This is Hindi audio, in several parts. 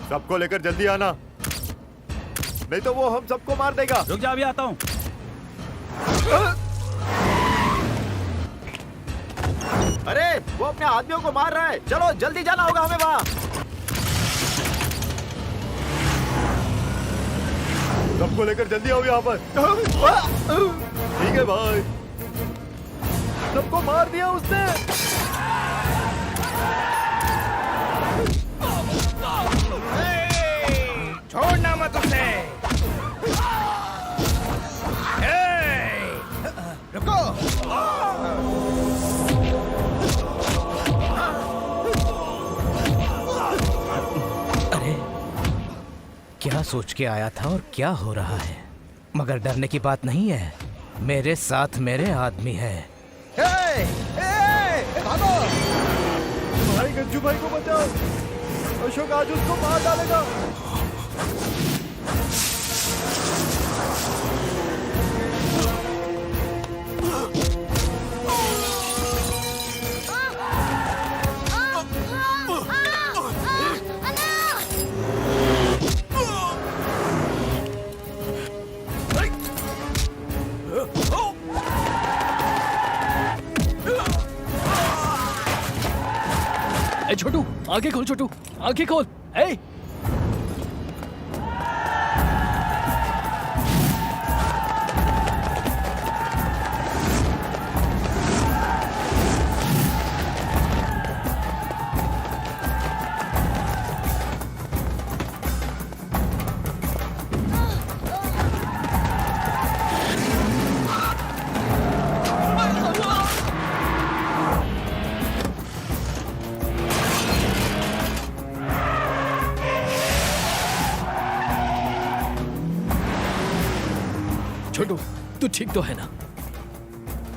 सबको लेकर जल्दी आना, नहीं तो वो हम सबको मार देगा। रुक जा, अभी आता हूँ। अरे वो अपने आदमियों को मार रहा है, चलो जल्दी जाना होगा हमें वहाँ। सबको लेकर जल्दी आओ यहाँ पर। ठीक है भाई, सबको मार दिया उसने। छोड़ना मत उसे। रुको। अरे क्या सोच के आया था और क्या हो रहा है? मगर डरने की बात नहीं है, मेरे साथ मेरे आदमी है। भागो। भाई गज्जू भाई को बचाओ, अशोक आज उसको मार डालेगा। ए छोटू, आगे खोल छोटू, आगे खोल। ए छोटू, तू ठीक तो है ना?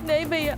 नहीं भैया,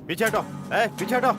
पीछे हटो, पीछे हटो।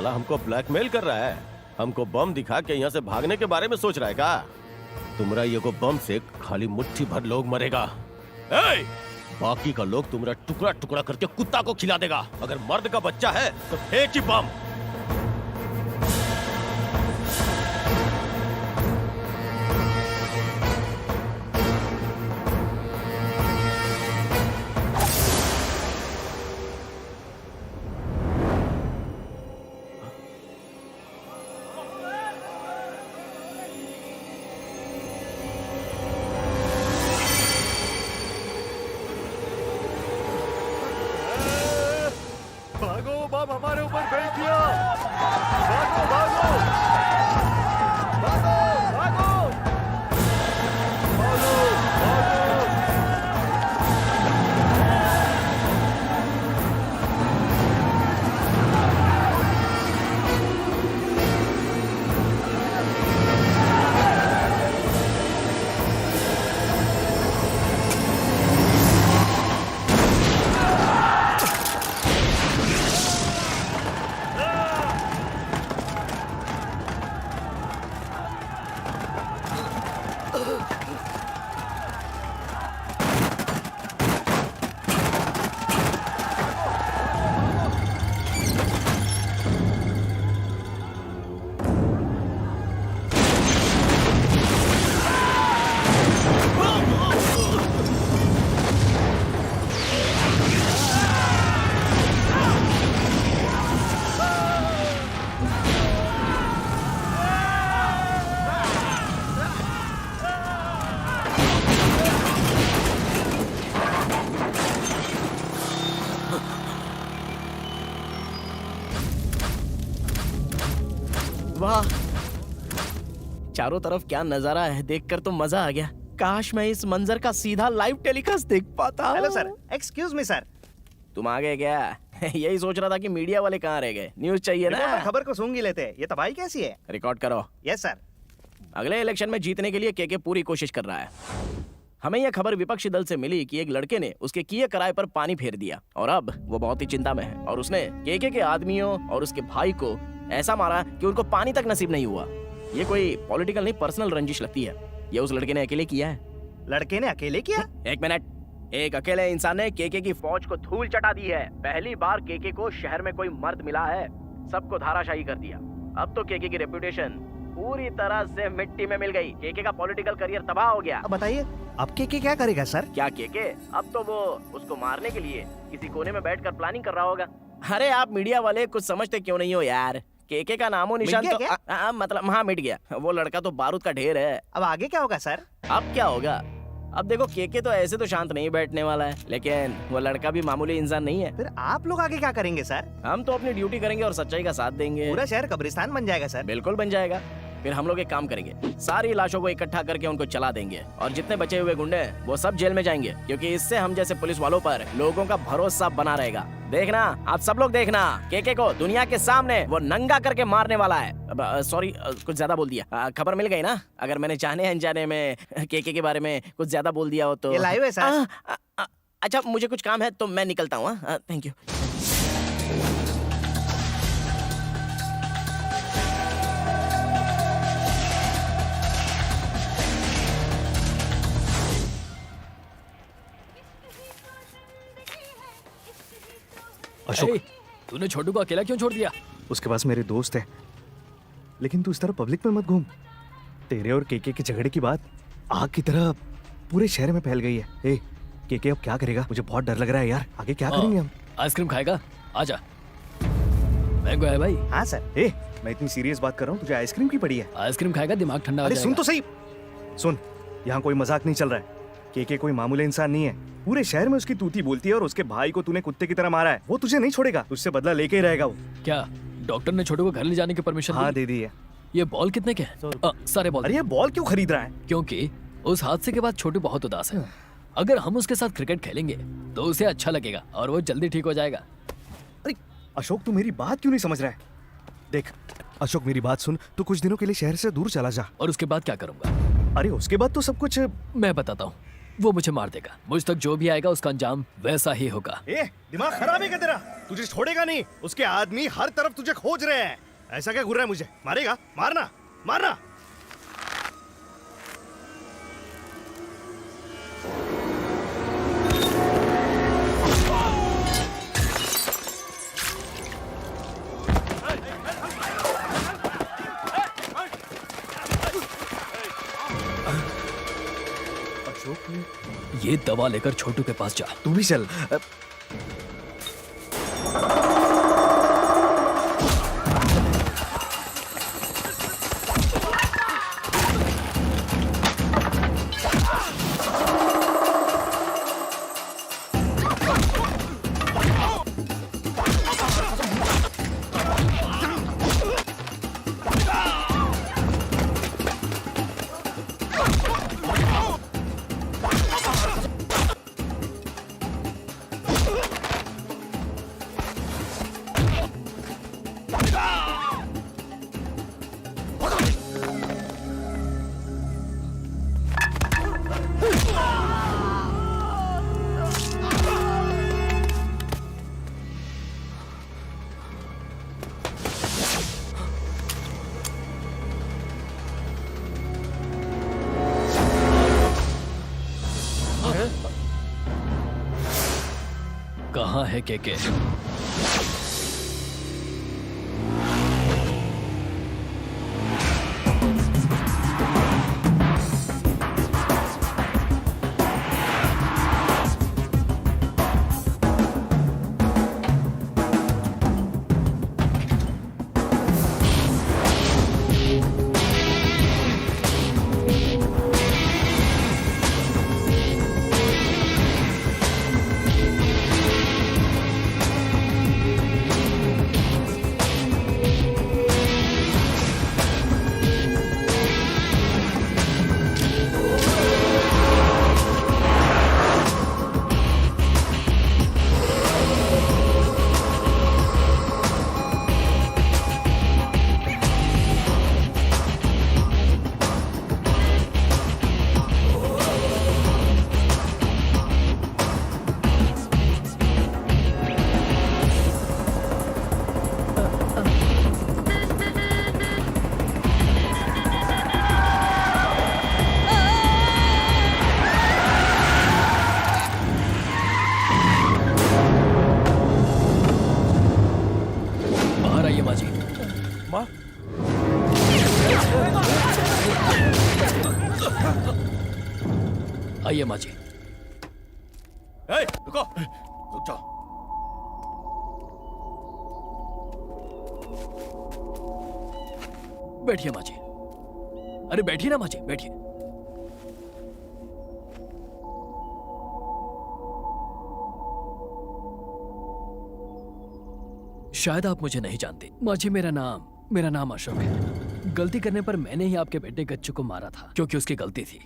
साला हमको ब्लैकमेल कर रहा है। हमको बम दिखा के यहाँ से भागने के बारे में सोच रहा है का? तुम्हारा ये को बम से खाली मुट्ठी भर लोग मरेगा। ए! बाकी का लोग तुम्हारा टुकड़ा टुकड़ा करके कुत्ता को खिला देगा। अगर मर्द का बच्चा है तो फेंक ही बम। भागो, बम हमारे ऊपर फेंक दिया। भागो भागो भागो भागो भागो भागो। वाह, चारों तरफ क्या नजारा है, देखकर तो मजा आ गया। काश मैं इस मंजर का सीधा लाइव टेलीकास्ट देख पाता। Hello sir, excuse me sir. तुम आ गए क्या? यही सोच रहा था कि मीडिया वाले कहाँ रह गए। न्यूज चाहिए ना। खबर को सूंघ ही लेते हैं। ये तबाही कैसी है? रिकॉर्ड करो। Yes sir. अगले इलेक्शन में जीतने के लिए केके पूरी कोशिश कर रहा है। हमें यह खबर विपक्षी दल से मिली कि एक लड़के ने उसके किए कराए पर पानी फेर दिया और अब वो बहुत ही चिंता में है और उसने केके के आदमियों और उसके भाई को ऐसा मारा कि उनको पानी तक नसीब नहीं हुआ। ये कोई पॉलिटिकल नहीं, पर्सनल रंजिश लगती है। ये उस लड़के ने अकेले किया है। लड़के ने अकेले किया? एक मिनट। एक अकेले इंसान ने केके की फौज को धूल चटा दी है। पहली बार केके को शहर में कोई मर्द मिला है, सबको धाराशाही कर दिया। अब तो केके की रेपुटेशन पूरी तरह से मिट्टी में मिल गई। केके का पॉलिटिकल करियर तबाह हो गया। अब बताइए, अब केके क्या करेगा सर? क्या केके? अब तो वो उसको मारने के लिए किसी कोने में बैठकर प्लानिंग कर रहा होगा। अरे आप मीडिया वाले कुछ समझते क्यों नहीं हो यार? केके का नामो निशान तो मतलब हाँ मिट गया। वो लड़का तो बारूद का ढेर है। अब आगे क्या होगा सर? अब क्या होगा? अब देखो, केके तो ऐसे तो शांत नहीं बैठने वाला है, लेकिन वो लड़का भी मामूली इंसान नहीं है। फिर आप लोग आगे क्या करेंगे सर? हम तो अपनी ड्यूटी करेंगे और सच्चाई का साथ देंगे। पूरा शहर कब्रिस्तान बन जाएगा सर। बिल्कुल बन जाएगा। फिर हम लोग एक काम करेंगे, सारी लाशों को इकट्ठा करके उनको चला देंगे और जितने बचे हुए गुंडे हैं वो सब जेल में जाएंगे, क्योंकि इससे हम जैसे पुलिस वालों पर लोगों का भरोसा बना रहेगा। देखना, आप सब लोग देखना, केके को दुनिया के सामने वो नंगा करके मारने वाला है। सॉरी, कुछ ज्यादा बोल दिया। खबर मिल गई ना? अगर मैंने जाने अनजाने में केके के बारे में कुछ ज्यादा बोल दिया हो तो ये लाइव है सर। अच्छा, मुझे कुछ काम है तो मैं निकलता हूँ। Thank you. अशोक, तूने छोटू को अकेला क्यों छोड़ दिया? उसके पास मेरे दोस्त है, लेकिन तू इस तरह पब्लिक में मत घूम। तेरे और केके के झगड़े की बात आग की तरह पूरे शहर में फैल गई है। ए, केके अब क्या करेगा? मुझे बहुत डर लग रहा है यार। आगे क्या करेंगे हम? आइसक्रीम खाएगा? आजा। मैंगो है भाई। हाँ सर। ए, मैं इतनी सीरियस बात कर रहा हूँ, तुझे आइसक्रीम की पड़ी है? आइसक्रीम खाएगा, दिमाग ठंडा हो अरे जाएगा। सुन तो सही, सुन, यहाँ कोई मजाक नहीं चल रहा है। केके कोई मामूली इंसान नहीं है। पूरे शहर में उसकी तूती बोलती है और उसके भाई को तूने कुत्ते की तरह मारा है। वो तुझे नहीं छोड़ेगा, तुझसे बदला लेके ही रहेगा वो। क्या डॉक्टर ने छोटू को घर ले जाने की परमिशन हाँ, दी? दे दी है। ये बॉल कितने के हैं? सारे बॉल। अरे ये बॉल क्यों खरीद रहा है? क्योंकि उस हादसे के बाद छोटू बहुत उदास है। अगर हम उसके साथ क्रिकेट खेलेंगे तो उसे अच्छा लगेगा और वो जल्दी ठीक हो जाएगा। अरे अशोक, तू मेरी बात क्यों नहीं समझ रहा है? देख अशोक, मेरी बात सुन, तू कुछ दिनों के लिए शहर से दूर चला जा। और उसके बाद क्या करूंगा? अरे उसके बाद तो सब कुछ मैं बताता हूँ। वो मुझे मार देगा। मुझ तक जो भी आएगा उसका अंजाम वैसा ही होगा। ए, दिमाग खराब है क्या तेरा? तुझे छोड़ेगा नहीं। उसके आदमी हर तरफ तुझे खोज रहे हैं। ऐसा क्या घूर रहा है मुझे? मारेगा? मारना, मारना। ये दवा लेकर छोटू के पास जा। तू भी चल। कहाँ है केके? बाहर आइए माँ जी। माँ, आइए माँ जी। ए, रुको, रुक जाओ। बैठिए माँ जी। अरे बैठिए ना माँ जी, बैठिए। शायद आप मुझे नहीं जानते माँ जी। मेरा नाम अशोक है। गलती करने पर मैंने ही आपके बेटे गच्चू को मारा था, क्योंकि उसकी गलती थी।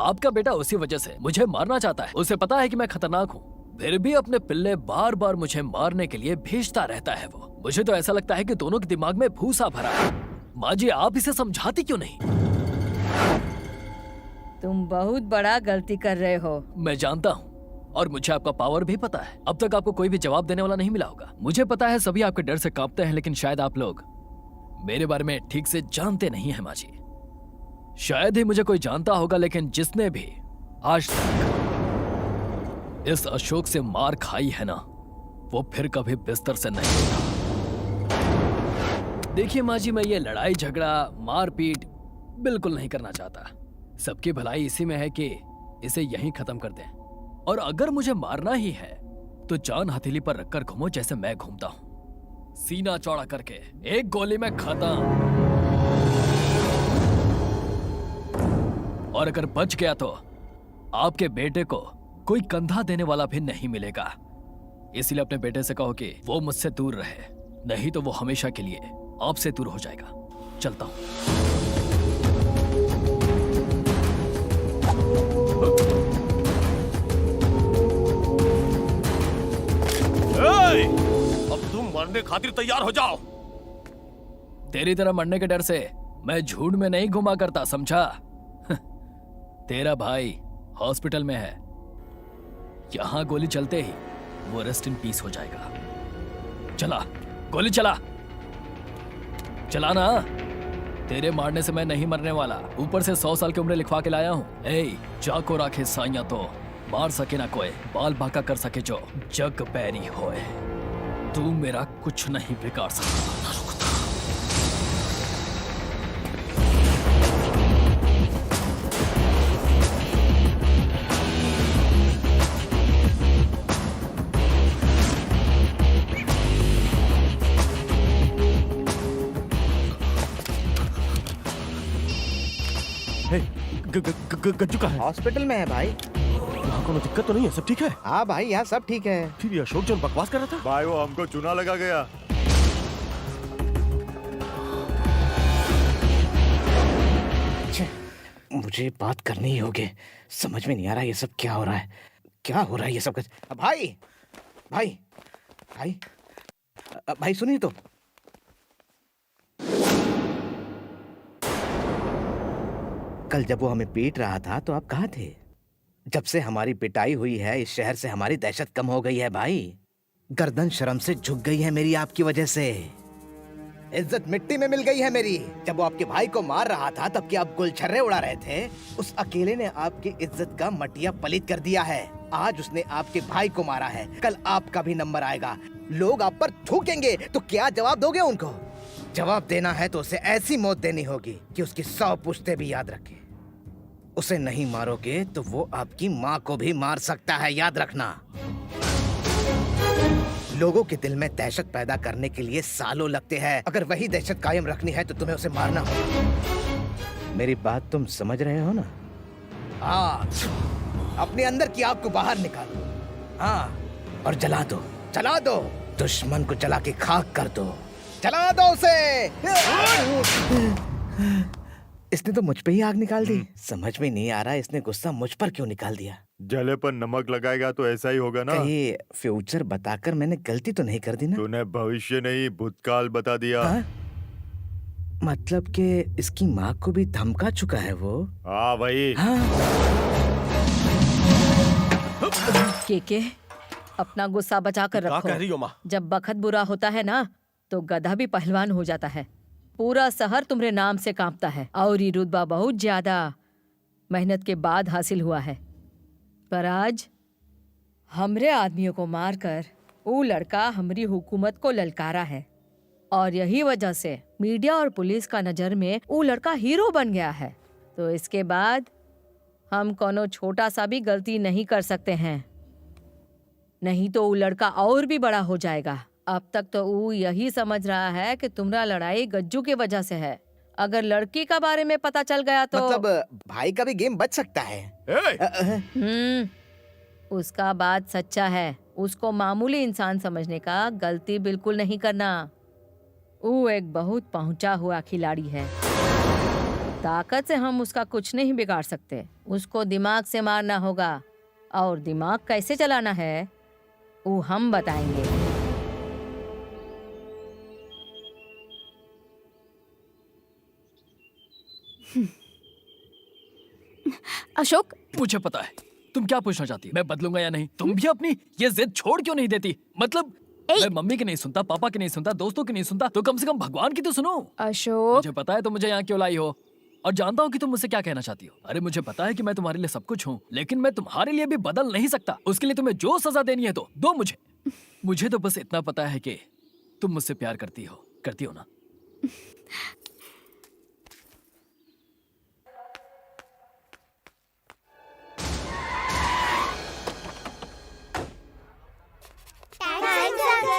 आपका बेटा उसी वजह से मुझे मारना चाहता है। उसे पता है कि मैं खतरनाक हूँ, फिर भी अपने पिल्ले बार बार मुझे मारने के लिए भेजता रहता है वो। मुझे तो ऐसा लगता है कि दोनों के दिमाग में भूसा भरा है। माँ जी, आप इसे समझाती क्यों नहीं? तुम बहुत बड़ा गलती कर रहे हो। मैं जानता हूँ, और मुझे आपका पावर भी पता है। अब तक आपको कोई भी जवाब देने वाला नहीं मिला होगा। मुझे पता है सभी आपके डर से कांपते हैं, लेकिन शायद आप लोग मेरे बारे में ठीक से जानते नहीं हैं माँ जी। शायद ही मुझे कोई जानता होगा, लेकिन जिसने भी आज तक इस अशोक से मार खाई है ना, वो फिर कभी बिस्तर से नहीं उठा। देखिए माँ जी, मैं ये लड़ाई झगड़ा मारपीट बिल्कुल नहीं करना चाहता। सबकी भलाई इसी में है कि इसे यहीं खत्म कर दें। और अगर मुझे मारना ही है तो जान हथेली पर रखकर घूमो, जैसे मैं घूमता हूं, सीना चौड़ा करके, एक गोली में खत्म। और अगर बच गया तो आपके बेटे को कोई कंधा देने वाला भी नहीं मिलेगा। इसलिए अपने बेटे से कहो कि वो मुझसे दूर रहे, नहीं तो वो हमेशा के लिए आपसे दूर हो जाएगा। चलता हूं। अब तुम मरने खातिर तैयार हो जाओ। तेरी तरह मरने के डर से मैं झूठ में नहीं घुमा करता, समझा? तेरा भाई हॉस्पिटल में है। यहां गोली चलते ही वो रेस्ट इन पीस हो जाएगा। चला, गोली चला, चला ना। तेरे मारने से मैं नहीं मरने वाला, ऊपर से 100 साल की उम्र लिखवा के लाया हूँ। ए, जाको राखे साइया तो मार सके ना कोई, बाल बांका कर सके जो जग बैरी होए। तू मेरा कुछ नहीं बिगाड़ सकता। गज्जू का है। हॉस्पिटल में है भाई। यहाँ कोनो दिक्कत तो नहीं है? सब ठीक है? हाँ भाई, यहाँ सब ठीक है। फिर ये अशोक जन बकवास कर रहा था। भाई वो हमको चुना लगा गया। मुझे बात करनी ही होगी। समझ में नहीं आ रहा ये सब क्या हो रहा है, क्या हो रहा है ये सब। भाई भाई भाई भाई सुनिए तो। कल जब वो हमें पीट रहा था तो आप कहाँ थे? जब से हमारी पिटाई हुई है इस शहर से हमारी दहशत कम हो गई है भाई। गर्दन शर्म से झुक गई है मेरी आपकी वजह से। इज्जत मिट्टी में मिल गई है मेरी। जब वो आपके भाई को मार रहा था तब कि आप गुलछर्रे उड़ा रहे थे, उस अकेले ने आपकी इज्जत का मटिया पलीत कर दिया है। आज उसने आपके भाई को मारा है, कल आपका भी नंबर आएगा। लोग आप पर थूकेंगे तो क्या जवाब दोगे उनको? जवाब देना है तो उसे ऐसी मौत देनी होगी कि उसकी 100 पुश्ते भी याद रखे। उसे नहीं मारोगे तो वो आपकी माँ को भी मार सकता है, याद रखना। लोगों के दिल में दहशत पैदा करने के लिए सालों लगते हैं। अगर वही दहशत कायम रखनी है तो तुम्हें उसे मारना होगा। मेरी बात तुम समझ रहे हो ना? हाँ, अपने अंदर की आग को बाहर निकालो। हाँ, और जला दो, जला दो। दुश्मन को जला के खाक कर दो, जला दो उसे। इसने तो मुझ पे ही आग निकाल दी। समझ में नहीं आ रहा इसने गुस्सा मुझ पर क्यों निकाल दिया। जले पर नमक लगाएगा तो ऐसा ही होगा ना। कहीं फ्यूचर बताकर मैंने गलती तो नहीं कर दी ना? तूने भविष्य नहीं भूतकाल बता दिया। हाँ? मतलब कि इसकी माँ को भी धमका चुका है वो। हाँ भाई। हाँ? के अपना गुस्सा बचा कर क्या रखो। कह रही हो माँ? जब बखत बुरा होता है ना तो गधा भी पहलवान हो जाता है। पूरा शहर तुम्हारे नाम से कांपता है और ये रुतबा बहुत ज्यादा मेहनत के बाद हासिल हुआ है। पर आज हमरे आदमियों को मारकर वो लड़का हमारी हुकूमत को ललकारा है और यही वजह से मीडिया और पुलिस का नजर में वो लड़का हीरो बन गया है। तो इसके बाद हम कोनो छोटा सा भी गलती नहीं कर सकते हैं, नहीं तो वो लड़का और भी बड़ा हो जाएगा। अब तक तो वो यही समझ रहा है कि तुम्हारा लड़ाई गज्जू की वजह से है। अगर लड़की का बारे में पता चल गया तो मतलब भाई का भी गेम बच सकता है। उसका बात सच्चा है। उसको मामूली इंसान समझने का गलती बिल्कुल नहीं करना। वो एक बहुत पहुंचा हुआ खिलाड़ी है। ताकत से हम उसका कुछ नहीं बिगाड़ सकते। उसको दिमाग से मारना होगा और दिमाग कैसे चलाना है वो हम बताएंगे। अशोक, मुझे पता है तुम क्या पूछना चाहती है। मैं बदलूंगा या नहीं? तुम भी अपनी ये जिद छोड़ क्यों नहीं देती? मतलब मैं मम्मी की नहीं सुनता, पापा की नहीं सुनता, दोस्तों की नहीं सुनता, तो कम से कम भगवान की तो सुनो। अशोक, मुझे पता है तुम मुझे यहाँ क्यों लाई हो और जानता हूँ कि तुम मुझसे क्या कहना चाहती हो। अरे मुझे पता है कि मैं तुम्हारे लिए सब कुछ हूँ, लेकिन मैं तुम्हारे लिए भी बदल नहीं सकता। उसके लिए तुम्हें जो सजा देनी है तो दो मुझे। मुझे तो बस इतना पता है कि तुम मुझसे प्यार करती हो ना?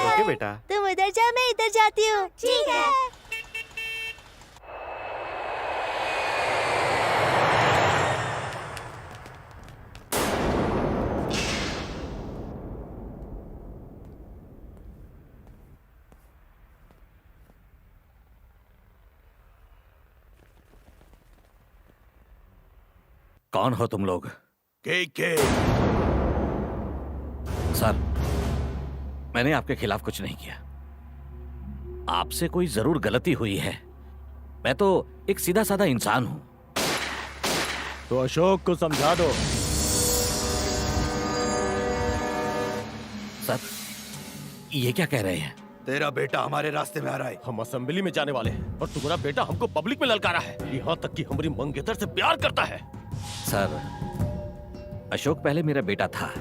ओके बेटा। तुम उधर जाओ, मैं इधर जाती हूँ। ठीक है। कौन हो तुम लोग? के सर, मैंने आपके खिलाफ कुछ नहीं किया। आपसे कोई जरूर गलती हुई है। मैं तो एक सीधा साधा इंसान हूं। तो अशोक को समझा दो। सर, ये क्या कह रहे हैं? तेरा बेटा हमारे रास्ते में आ रहा है। हम असेंबली में जाने वाले हैं और तुम्हारा बेटा हमको पब्लिक में ललकारा है, यहाँ तक कि हमारी मंगेतर से प्यार करता है। सर, अशोक पहले मेरा बेटा था,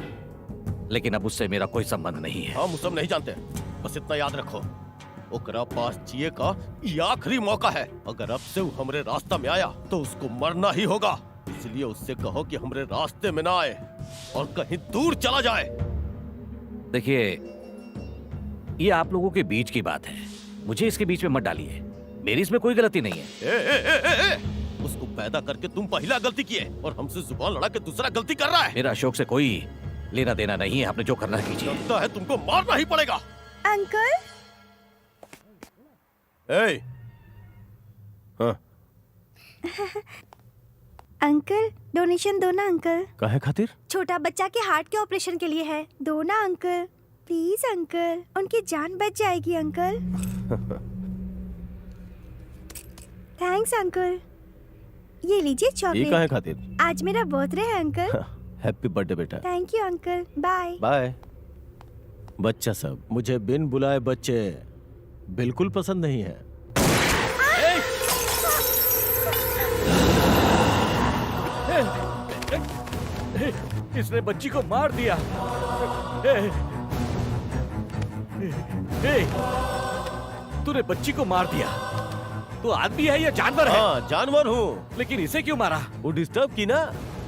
लेकिन अब उससे मेरा कोई संबंध नहीं है। हम सब नहीं जानते, बस इतना याद रखो, ओकरा पास जिए का ये आखिरी मौका है। अगर अब से वो हमरे रास्ता में आया तो उसको मरना ही होगा। इसलिए उससे कहो कि हमरे रास्ते में ना आए और कहीं दूर चला जाए। देखिए, ये आप लोगों के बीच की बात है, मुझे इसके बीच में मत डालिए। मेरी इसमें कोई गलती नहीं है। उसको पैदा करके तुम पहला गलती किए और हमसे जुबान लड़ा के दूसरा गलती कर रहा है। मेरा अशोक से कोई लेना देना नहीं है, आपने जो करना है कीजिए। लगता है तुमको मारना ही पड़ेगा। अंकल ए, हाँ, अंकल डोनेशन दो ना अंकल। काहे खातिर? छोटा बच्चा के हार्ट के ऑपरेशन के लिए है, दो ना अंकल प्लीज अंकल, उनकी जान बच जाएगी अंकल। थैंक्स अंकल, ये लीजिए ये चॉकलेट। काहे खातिर? आज मेरा बर्थडे है अंकल। हैप्पी बर्थडे बेटा। Thank you uncle, bye. Bye. बच्चा सब, मुझे बिन बुलाए बच्चे बिल्कुल पसंद नहीं है। इसने बच्ची को मार दिया। तूने बच्ची को मार दिया। तू आदमी है या जानवर है? हाँ, जानवर हूँ। लेकिन इसे क्यों मारा? वो डिस्टर्ब की ना,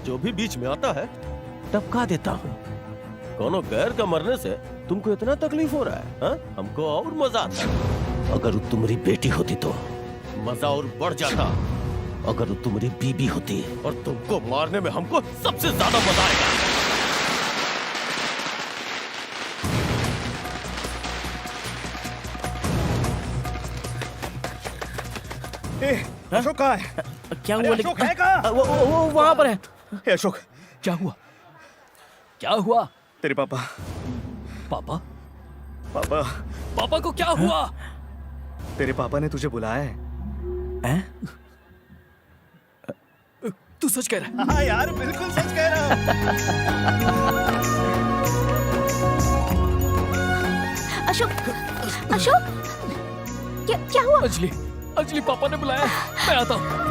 जो भी बीच में आता है टपका देता हूँ। कोनो गैर का मरने से तुमको इतना तकलीफ हो रहा है हा? हमको और मजा आता है। अगर वो तुम्हारी बेटी होती तो मजा और बढ़ जाता। अगर वो तुम्हारी बीबी होती और तुमको मारने में हमको सबसे ज्यादा मजा आएगा। अशोक कहाँ है? क्या अरे हुआ? अशोक है कहाँ? वो वहाँ पर है। ए, अशोक, क्या हुआ? क्या हुआ? तेरे पापा पापा? पापा पापा को क्या हुआ? तेरे पापा ने तुझे बुलाया है। तू सच कह रहा है? हाँ यार, बिल्कुल सच कह रहा हूँ। अशोक, अशोक, क्या हुआ? अंजलि, अंजलि पापा ने बुलाया है। मैं आता हूँ।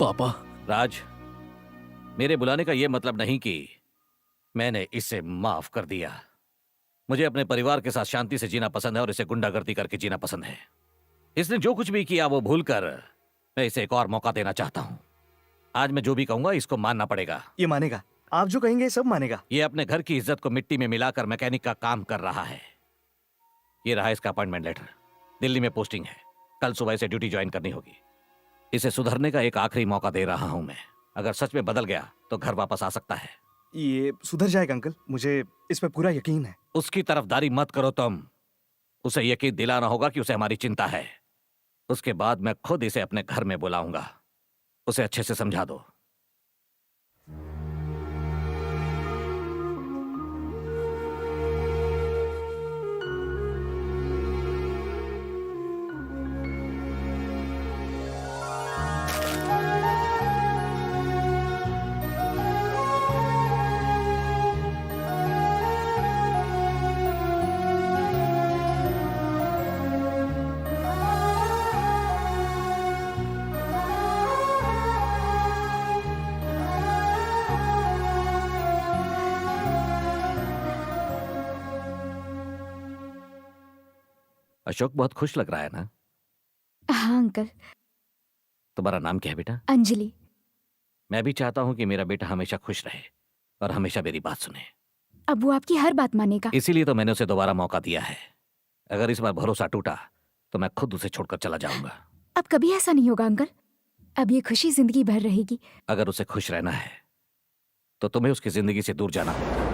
पापा। राज, मेरे बुलाने का यह मतलब नहीं कि मैंने इसे माफ कर दिया। मुझे अपने परिवार के साथ शांति से जीना पसंद है और इसे गुंडागर्दी करके जीना पसंद है। इसने जो कुछ भी किया वो भूलकर मैं इसे एक और मौका देना चाहता हूं। आज मैं जो भी कहूंगा इसको मानना पड़ेगा। ये मानेगा, आप जो कहेंगे सब मानेगा। ये अपने घर की इज्जत को मिट्टी में मिलाकर मैकेनिक का काम कर रहा है। ये रहा इसका अपॉइंटमेंट लेटर। दिल्ली में पोस्टिंग है, कल सुबह इसे ड्यूटी ज्वाइन करनी होगी। इसे सुधरने का एक आखिरी मौका दे रहा हूं मैं। अगर सच में बदल गया तो घर वापस आ सकता है। ये सुधर जाएगा अंकल, मुझे इस पे पूरा यकीन है। उसकी तरफदारी मत करो तुम। उसे यकीन दिलाना होगा कि उसे हमारी चिंता है। उसके बाद मैं खुद इसे अपने घर में बुलाऊंगा। उसे अच्छे से समझा दो। अशोक बहुत खुश लग रहा है ना? हाँ अंकल। तुम्हारा नाम क्या है बेटा? अंजलि। मैं भी चाहता हूं कि मेरा बेटा हमेशा खुश रहे और हमेशा मेरी बात सुने। अब वो आपकी हर बात मानेगा। इसीलिए तो मैंने उसे दोबारा मौका दिया है। अगर इस बार भरोसा टूटा तो मैं खुद उसे छोड़कर चला जाऊंगा। अब कभी ऐसा नहीं होगा अंकल। अब ये खुशी जिंदगी भर रहेगी। अगर उसे खुश रहना है तो तुम्हें उसकी जिंदगी से दूर जाना होगा।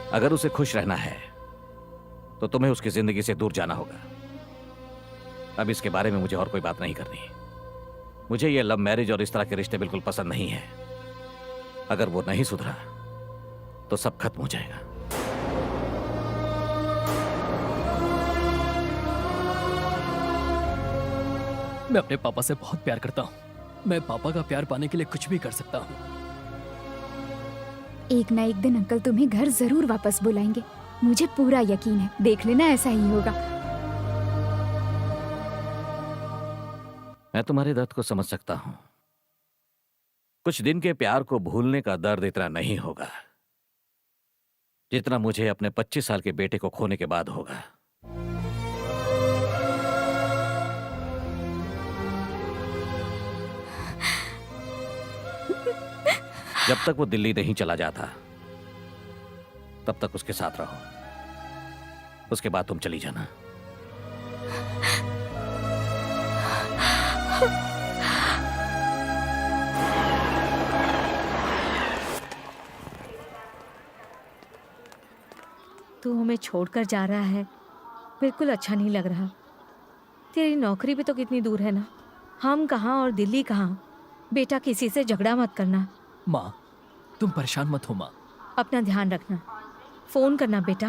अगर उसे खुश रहना है तो तुम्हें उसकी जिंदगी से दूर जाना होगा। अब इसके बारे में मुझे और कोई बात नहीं करनी। मुझे ये लव मैरिज और इस तरह के रिश्ते बिल्कुल पसंद नहीं है। अगर वो नहीं सुधरा तो सब खत्म हो जाएगा। मैं अपने पापा से बहुत प्यार करता हूँ। मैं पापा का प्यार पाने के लिए कुछ भी कर सकता हूँ। एक ना एक दिन अंकल तुम्हें घर जरूर वापस बुलाएंगे, मुझे पूरा यकीन है। देख लेना ऐसा ही होगा। मैं तुम्हारे दर्द को समझ सकता हूं। कुछ दिन के प्यार को भूलने का दर्द इतना नहीं होगा जितना मुझे अपने 25 साल के बेटे को खोने के बाद होगा। जब तक वो दिल्ली नहीं चला जाता तब तक उसके साथ रहो। उसके बाद तुम चली जाना। तू हमें छोड़कर जा रहा है, बिल्कुल अच्छा नहीं लग रहा। तेरी नौकरी भी तो कितनी दूर है ना। हम कहाँ और दिल्ली कहाँ। बेटा किसी से झगड़ा मत करना। माँ, तुम परेशान मत हो माँ। अपना ध्यान रखना। फोन करना बेटा।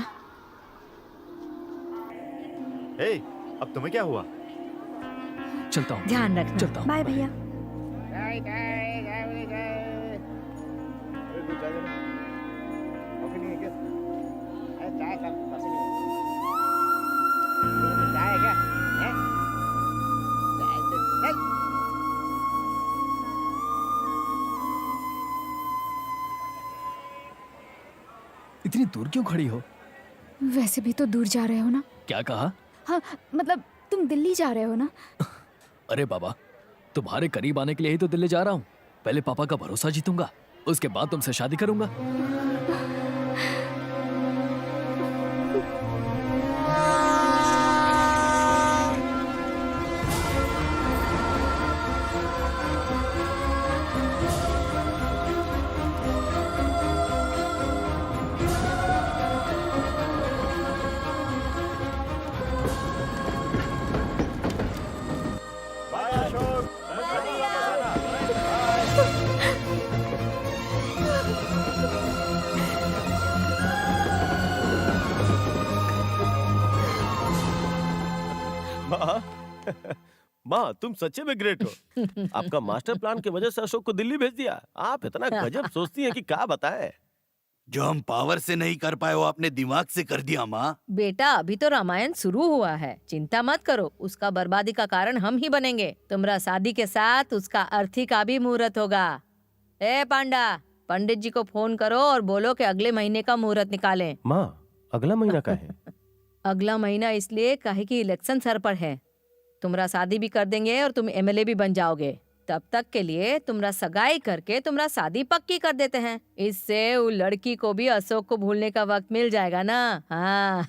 हे, अब तुम्हें क्या हुआ? चलता हूँ। ध्यान रखना। चलता हूँ। बाय भैया। इतनी दूर क्यों खड़ी हो? वैसे भी तो दूर जा रहे हो ना। क्या कहा? हाँ मतलब तुम दिल्ली जा रहे हो ना। अरे बाबा, तुम्हारे करीब आने के लिए ही तो दिल्ली जा रहा हूँ। पहले पापा का भरोसा जीतूंगा, उसके बाद तुमसे शादी करूंगा। माँ माँ, तुम सच्चे में ग्रेट हो। आपका मास्टर प्लान की वजह से अशोक को दिल्ली भेज दिया। आप इतना गजब सोचती हैं कि क्या बताएं। जो हम पावर से नहीं कर पाए वो आपने दिमाग से कर दिया माँ। बेटा अभी तो रामायण शुरू हुआ है, चिंता मत करो। उसका बर्बादी का कारण हम ही बनेंगे। तुम्हारा शादी के साथ उसका अर्थी का भी मुहूर्त होगा। ए पांडा, पंडित जी को फोन करो और बोलो कि अगले महीने का मुहूर्त निकालें। माँ, अगला महीना का है? अगला महीना इसलिए काहे कि इलेक्शन सर पर है। तुम्हारा शादी भी कर देंगे और तुम एमएलए भी बन जाओगे। तब तक के लिए तुम्हारा सगाई करके तुम्हारा शादी पक्की कर देते हैं। इससे वो लड़की को भी अशोक को भूलने का वक्त मिल जाएगा ना। हाँ।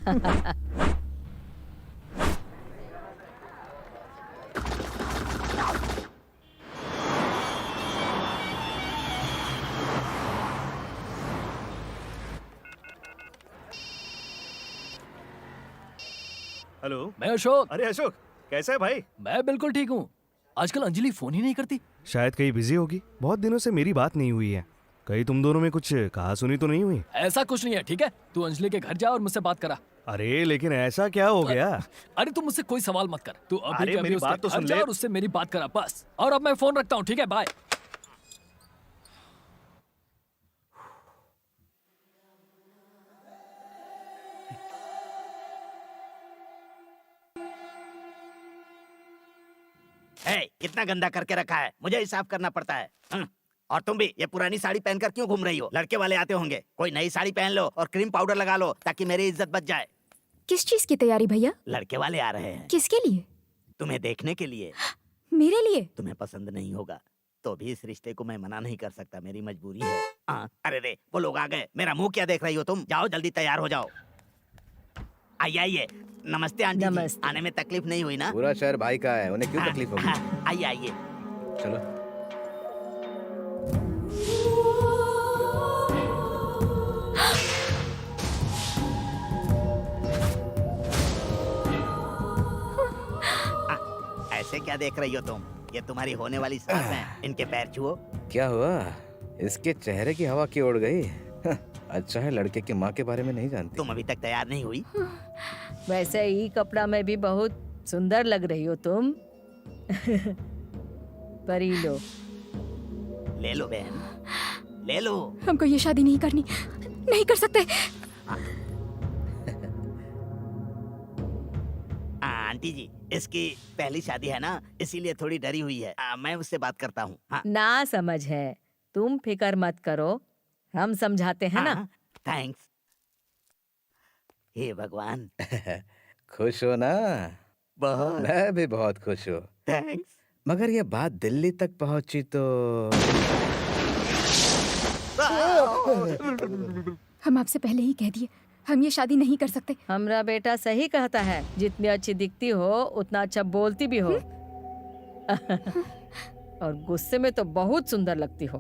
हेलो। मैं अशोक। अरे अशोक, कैसा है भाई? मैं बिल्कुल ठीक हूँ। आजकल अंजलि फोन ही नहीं करती। शायद कहीं बिजी होगी। बहुत दिनों से मेरी बात नहीं हुई है। कहीं तुम दोनों में कुछ कहा सुनी तो नहीं हुई? ऐसा कुछ नहीं है, ठीक है? तू अंजलि के घर जा और मुझसे बात करा। अरे लेकिन ऐसा क्या हो गया? अरे तू मुझसे कोई सवाल मत कर। तू अभी अरे के अभी मेरी उसके बात तो घर सुन जा ले। और उससे मेरी बात करा बस। और अब मैं फोन रखता हूँ, ठीक है? बाय। कितना गंदा करके रखा है, मुझे ही साफ करना पड़ता है। और तुम भी ये पुरानी साड़ी पहनकर क्यों घूम रही हो? लड़के वाले आते होंगे, कोई नई साड़ी पहन लो और क्रीम पाउडर लगा लो ताकि मेरी इज्जत बच जाए। किस चीज की तैयारी भैया? लड़के वाले आ रहे हैं। किसके लिए? तुम्हें देखने के लिए। मेरे लिए? तुम्हें पसंद नहीं होगा तो भी इस रिश्ते को मैं मना नहीं कर सकता, मेरी मजबूरी है। अरे रे, वो लोग आ गए। मेरा मुंह क्या देख रही हो तुम? जाओ जल्दी तैयार हो जाओ। आइए आइए। नमस्ते आंटी जी। नमस्ते। आने में तकलीफ नहीं हुई ना? पूरा शहर भाई का है, उन्हें क्यों तकलीफ होगी? आइए आइए। चलो। ऐसे क्या देख रही हो तुम? ये तुम्हारी होने वाली सास हैं, इनके पैर छुओ। क्या हुआ? इसके चेहरे की हवा क्यों उड़ गई? अच्छा है लड़के की माँ के बारे में नहीं जानती। तुम अभी तक तैयार नहीं हुई? वैसे ही कपड़ा में भी बहुत सुंदर लग रही हो तुम। परी लो। ले लो बहन, ले लो। हमको ये शादी नहीं करनी, नहीं कर सकते। आंटी जी, इसकी पहली शादी है ना, इसीलिए थोड़ी डरी हुई है। मैं उससे बात करता हूँ। हाँ, ना समझ है, तुम फिकर मत करो, हम समझाते हैं ना। थैंक्स। हे भगवान। खुश हो ना? बहुत। मैं भी बहुत खुश हूँ। थैंक्स। मगर ये बात दिल्ली तक पहुंची तो हम आपसे पहले ही कह दिए, हम ये शादी नहीं कर सकते। हमरा बेटा सही कहता है, जितनी अच्छी दिखती हो उतना अच्छा बोलती भी हो। और गुस्से में तो बहुत सुंदर लगती हो।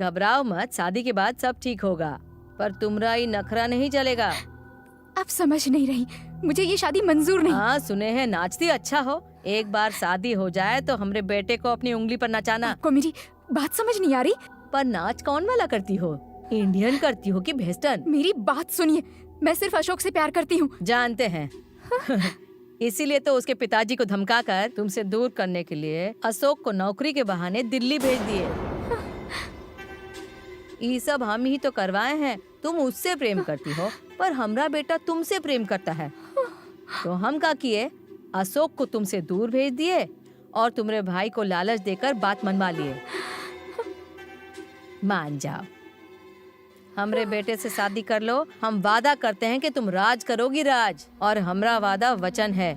घबराओ मत, शादी के बाद सब ठीक होगा, पर तुम्हारा ही नखरा नहीं चलेगा। आप समझ नहीं रही, मुझे ये शादी मंजूर नहीं। हाँ सुने हैं नाचती अच्छा हो, एक बार शादी हो जाए तो हमरे बेटे को अपनी उंगली पर नचाना। आपको मेरी बात समझ नहीं आ रही? पर नाच कौन वाला करती हो, इंडियन करती हो कि वेस्टर्न? मेरी बात सुनिए, मैं सिर्फ अशोक से प्यार करती हूँ। जानते हैं। इसीलिए तो उसके पिताजी को धमकाकर तुमसे दूर करने के लिए अशोक को नौकरी के बहाने दिल्ली भेज दिए। ये सब हम ही तो करवाए हैं। तुम उससे प्रेम करती हो, पर हमरा बेटा तुमसे प्रेम करता है। तो हम क्या किए, अशोक को तुमसे दूर भेज दिए और तुम्हारे भाई को लालच देकर बात मनवा लिए। मान जाओ, हमरे बेटे से शादी कर लो। हम वादा करते हैं कि तुम राज करोगी राज, और हमरा वादा वचन है।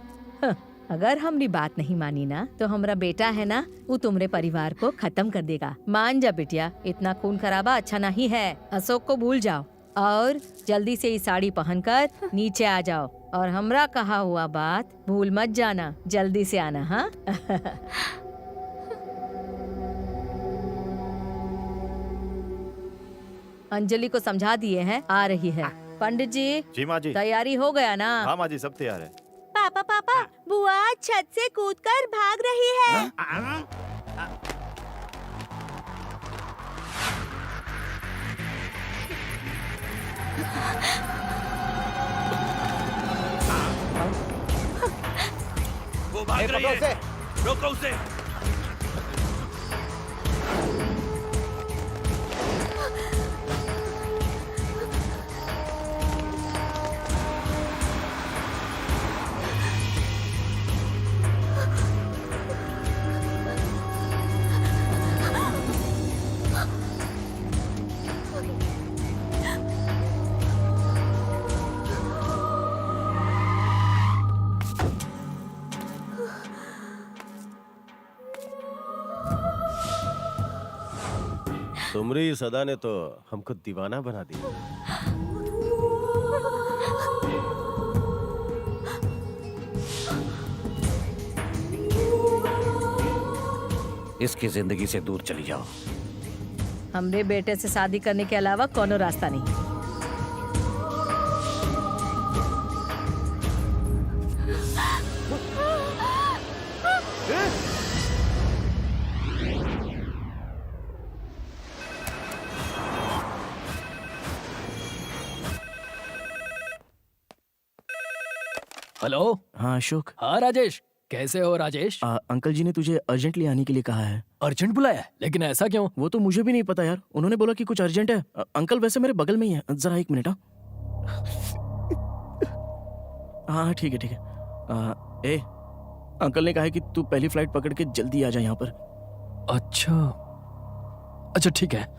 अगर हमरी बात नहीं मानी ना, तो हमरा बेटा है ना, वो तुम्हारे परिवार को खत्म कर देगा। मान जा बिटिया, इतना खून खराबा अच्छा नहीं है। अशोक को भूल जाओ और जल्दी से ये साड़ी पहनकर नीचे आ जाओ, और हमरा कहा हुआ बात भूल मत जाना। जल्दी से आना। हाँ। अंजलि को समझा दिए हैं, आ रही है। पंडित जी, जी माँ जी। तैयारी हो गया ना? हाँ माँ जी, सब तैयार है। पापा पापा, बुआ छत से कूदकर भाग रही है। वो भाग रही है, रोको उसे। तुमरी इस अदा ने तो हमको दीवाना बना दिया। इसकी जिंदगी से दूर चली जाओ। हमरे बेटे से शादी करने के अलावा कोनो रास्ता नहीं। हेलो। हाँ अशोक। हाँ राजेश, कैसे हो राजेश? अंकल जी ने तुझे अर्जेंटली आने के लिए कहा है। अर्जेंट बुलाया है, लेकिन ऐसा क्यों? वो तो मुझे भी नहीं पता यार, उन्होंने बोला कि कुछ अर्जेंट है। अंकल वैसे मेरे बगल में ही है, जरा एक मिनट। हाँ ठीक है ठीक है। ए अंकल ने कहा है कि तू पहली फ्लाइट पकड़ के जल्दी आ जा यहाँ पर। अच्छा अच्छा ठीक है।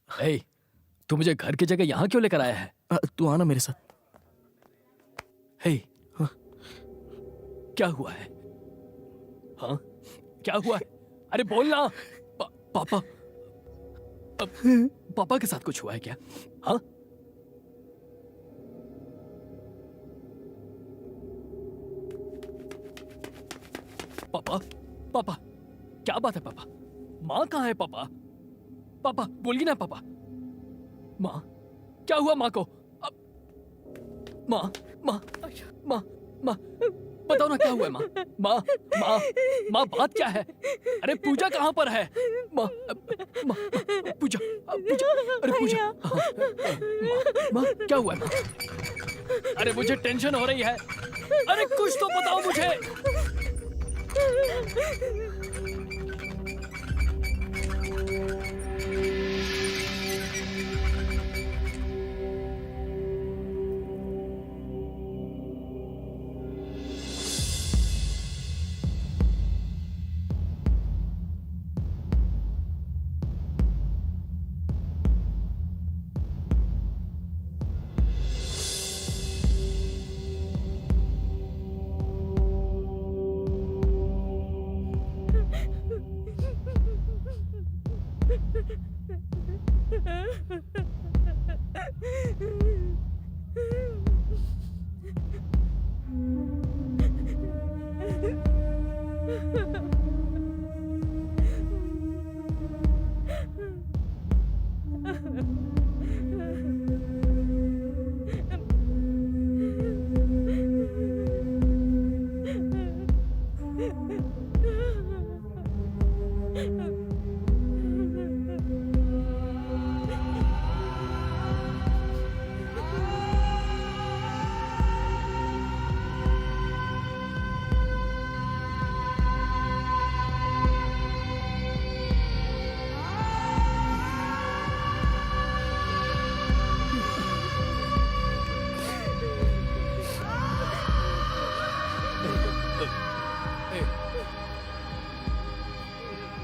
ए, तू मुझे घर की जगह यहाँ क्यों लेकर आया है? तू आना मेरे साथ। हे, क्या हुआ है? हाँ, क्या हुआ है? अरे बोलना। पापा, पापा के साथ कुछ हुआ है क्या? हाँ? पापा, पापा, क्या बात है पापा? माँ कहाँ है पापा? पापा बोलिए ना पापा। माँ, क्या हुआ माँ को? माँ, माँ, माँ, माँ, बताओ ना क्या हुआ है माँ? माँ, माँ, माँ, बात क्या है? अरे पूजा कहाँ पर है? माँ, माँ, पूजा, पूजा, अरे पूजा, माँ, माँ, क्या हुआ है माँ? अरे मुझे टेंशन हो रही है। अरे कुछ तो बताओ मुझे।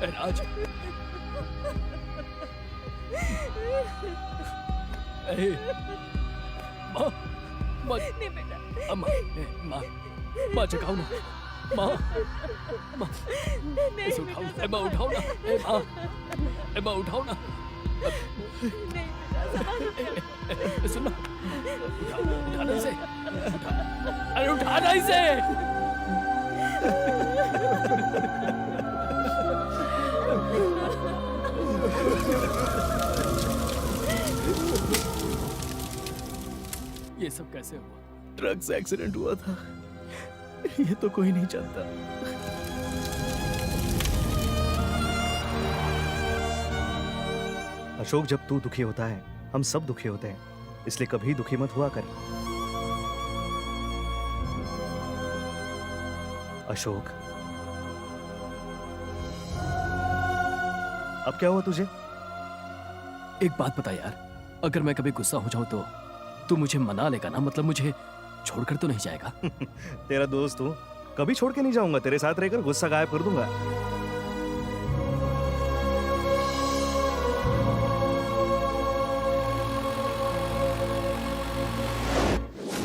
राज, माँ, माँ, माँ, माँ, माँ जगाओ ना, माँ, माँ, इसे उठाओ, माँ उठाओ ना, माँ, माँ उठाओ ना, सुनो, उठाना इसे, अरे उठाना इसे। ये सब कैसे हुआ? ट्रक से एक्सीडेंट हुआ था, ये तो कोई नहीं जानता। अशोक, जब तू दुखी होता है हम सब दुखी होते हैं, इसलिए कभी दुखी मत हुआ कर। अशोक, अब क्या हुआ तुझे? एक बात बता यार, अगर मैं कभी गुस्सा हो जाऊं तो तू मुझे मना लेगा ना? मतलब मुझे छोड़कर तो नहीं जाएगा? तेरा दोस्त हूँ, कभी छोड़ के नहीं जाऊंगा। तेरे साथ रहकर गुस्सा गायब कर दूंगा।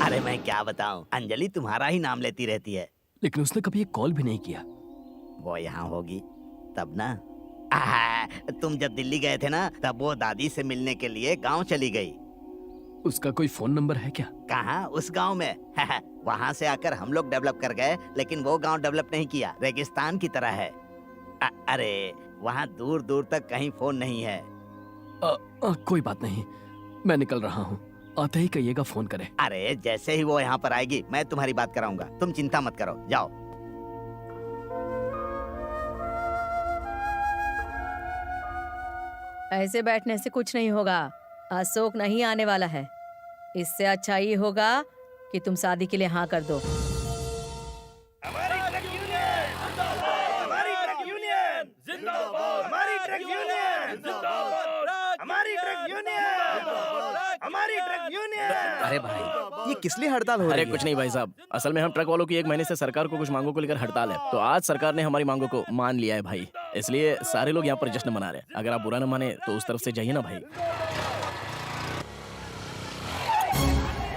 अरे मैं क्या बताऊं, अंजलि तुम्हारा ही नाम लेती रहती है। लेकिन उसने कभी एक कॉल भी नहीं किया। वो यहाँ होगी तब ना। तुम जब दिल्ली गए थे ना, तब वो दादी से मिलने के लिए गांव चली गई। उसका कोई फोन नंबर है क्या? कहाँ, उस गांव में। वहाँ से आकर हम लोग डेवलप कर गए, लेकिन वो गांव डेवलप नहीं किया, रेगिस्तान की तरह है। अरे वहाँ दूर दूर तक कहीं फोन नहीं है। कोई बात नहीं, मैं निकल रहा हूँ, आते ही कहिएगा फोन करे। अरे जैसे ही वो यहाँ पर आएगी मैं तुम्हारी बात कराऊंगा, तुम चिंता मत करो, जाओ। ऐसे बैठने से कुछ नहीं होगा। अशोक नहीं आने वाला है। इससे अच्छा ये होगा कि तुम शादी के लिए हाँ कर दो। अरे भाई, ये किस लिए हड़ताल हो रही अरे है? कुछ नहीं भाई साहब, असल में हम ट्रक वालों की 1 महीने से सरकार को कुछ मांगों को लेकर हड़ताल है, तो आज सरकार ने हमारी मांगों को मान लिया है भाई, इसलिए सारे लोग यहाँ पर जश्न मना रहे हैं। अगर आप बुरा न माने तो उस तरफ से जाइए ना भाई।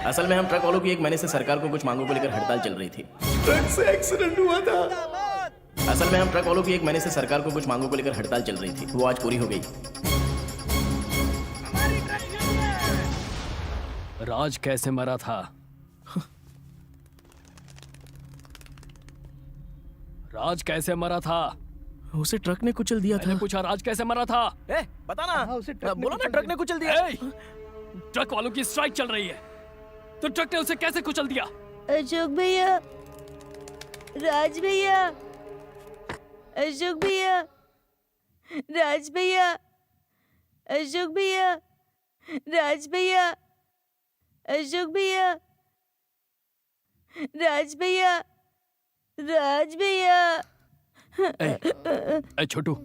असल में हम ट्रक वालों की 1 महीने से सरकार को कुछ मांगों को लेकर हड़ताल चल रही थी। ट्रक से एक्सीडेंट हुआ था। असल में हम ट्रक वालों की 1 महीने से सरकार को कुछ मांगों को लेकर हड़ताल चल रही थी, वो आज पूरी हो गई। राज कैसे मरा था? राज कैसे मरा था? उसे ट्रक ने कुचल दिया मैंने था। पूछा राज कैसे मरा था? ए, बता ना। हाँ, उसे ट्रक ने बोलो ना, कुचल ट्रक ने कुचल दिया। ए, ट्रक वालों की स्ट्राइक चल रही है, तो ट्रक ने उसे कैसे कुचल दिया? अशोक भैया, राज भैया, अशोक भैया, राज भैया, अशोक भैया, राज भैया, अशोक भैया, राज भैया, राज भैया। ए छोटू, छोटू,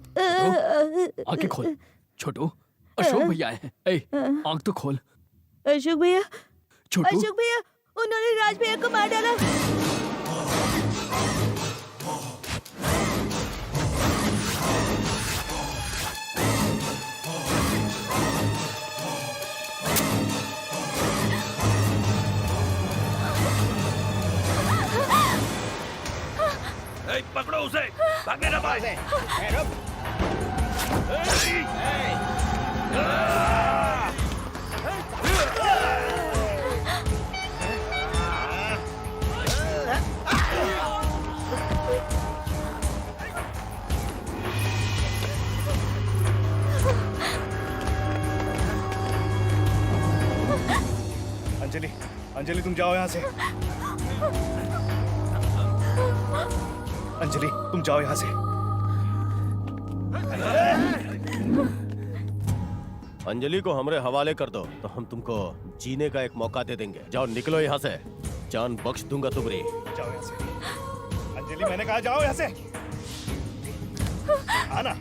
आंखें खोल। छोटू, अशोक भैया आए हैं। ए, आंख तो खोल। अशोक भैया, छोटू, अशोक भैया, उन्होंने राज भैया को मार डाला। पकड़ो उसे, भागने ना पाए। अंजलि, अंजलि तुम जाओ यहाँ से। अंजलि तुम जाओ यहाँ से। अंजलि को हमरे हवाले कर दो तो हम तुमको जीने का एक मौका दे देंगे। जाओ निकलो यहाँ से, जान बख्श दूंगा तुम्हारी। जाओ यहाँ से। अंजलि मैंने कहा जाओ यहाँ से। आना।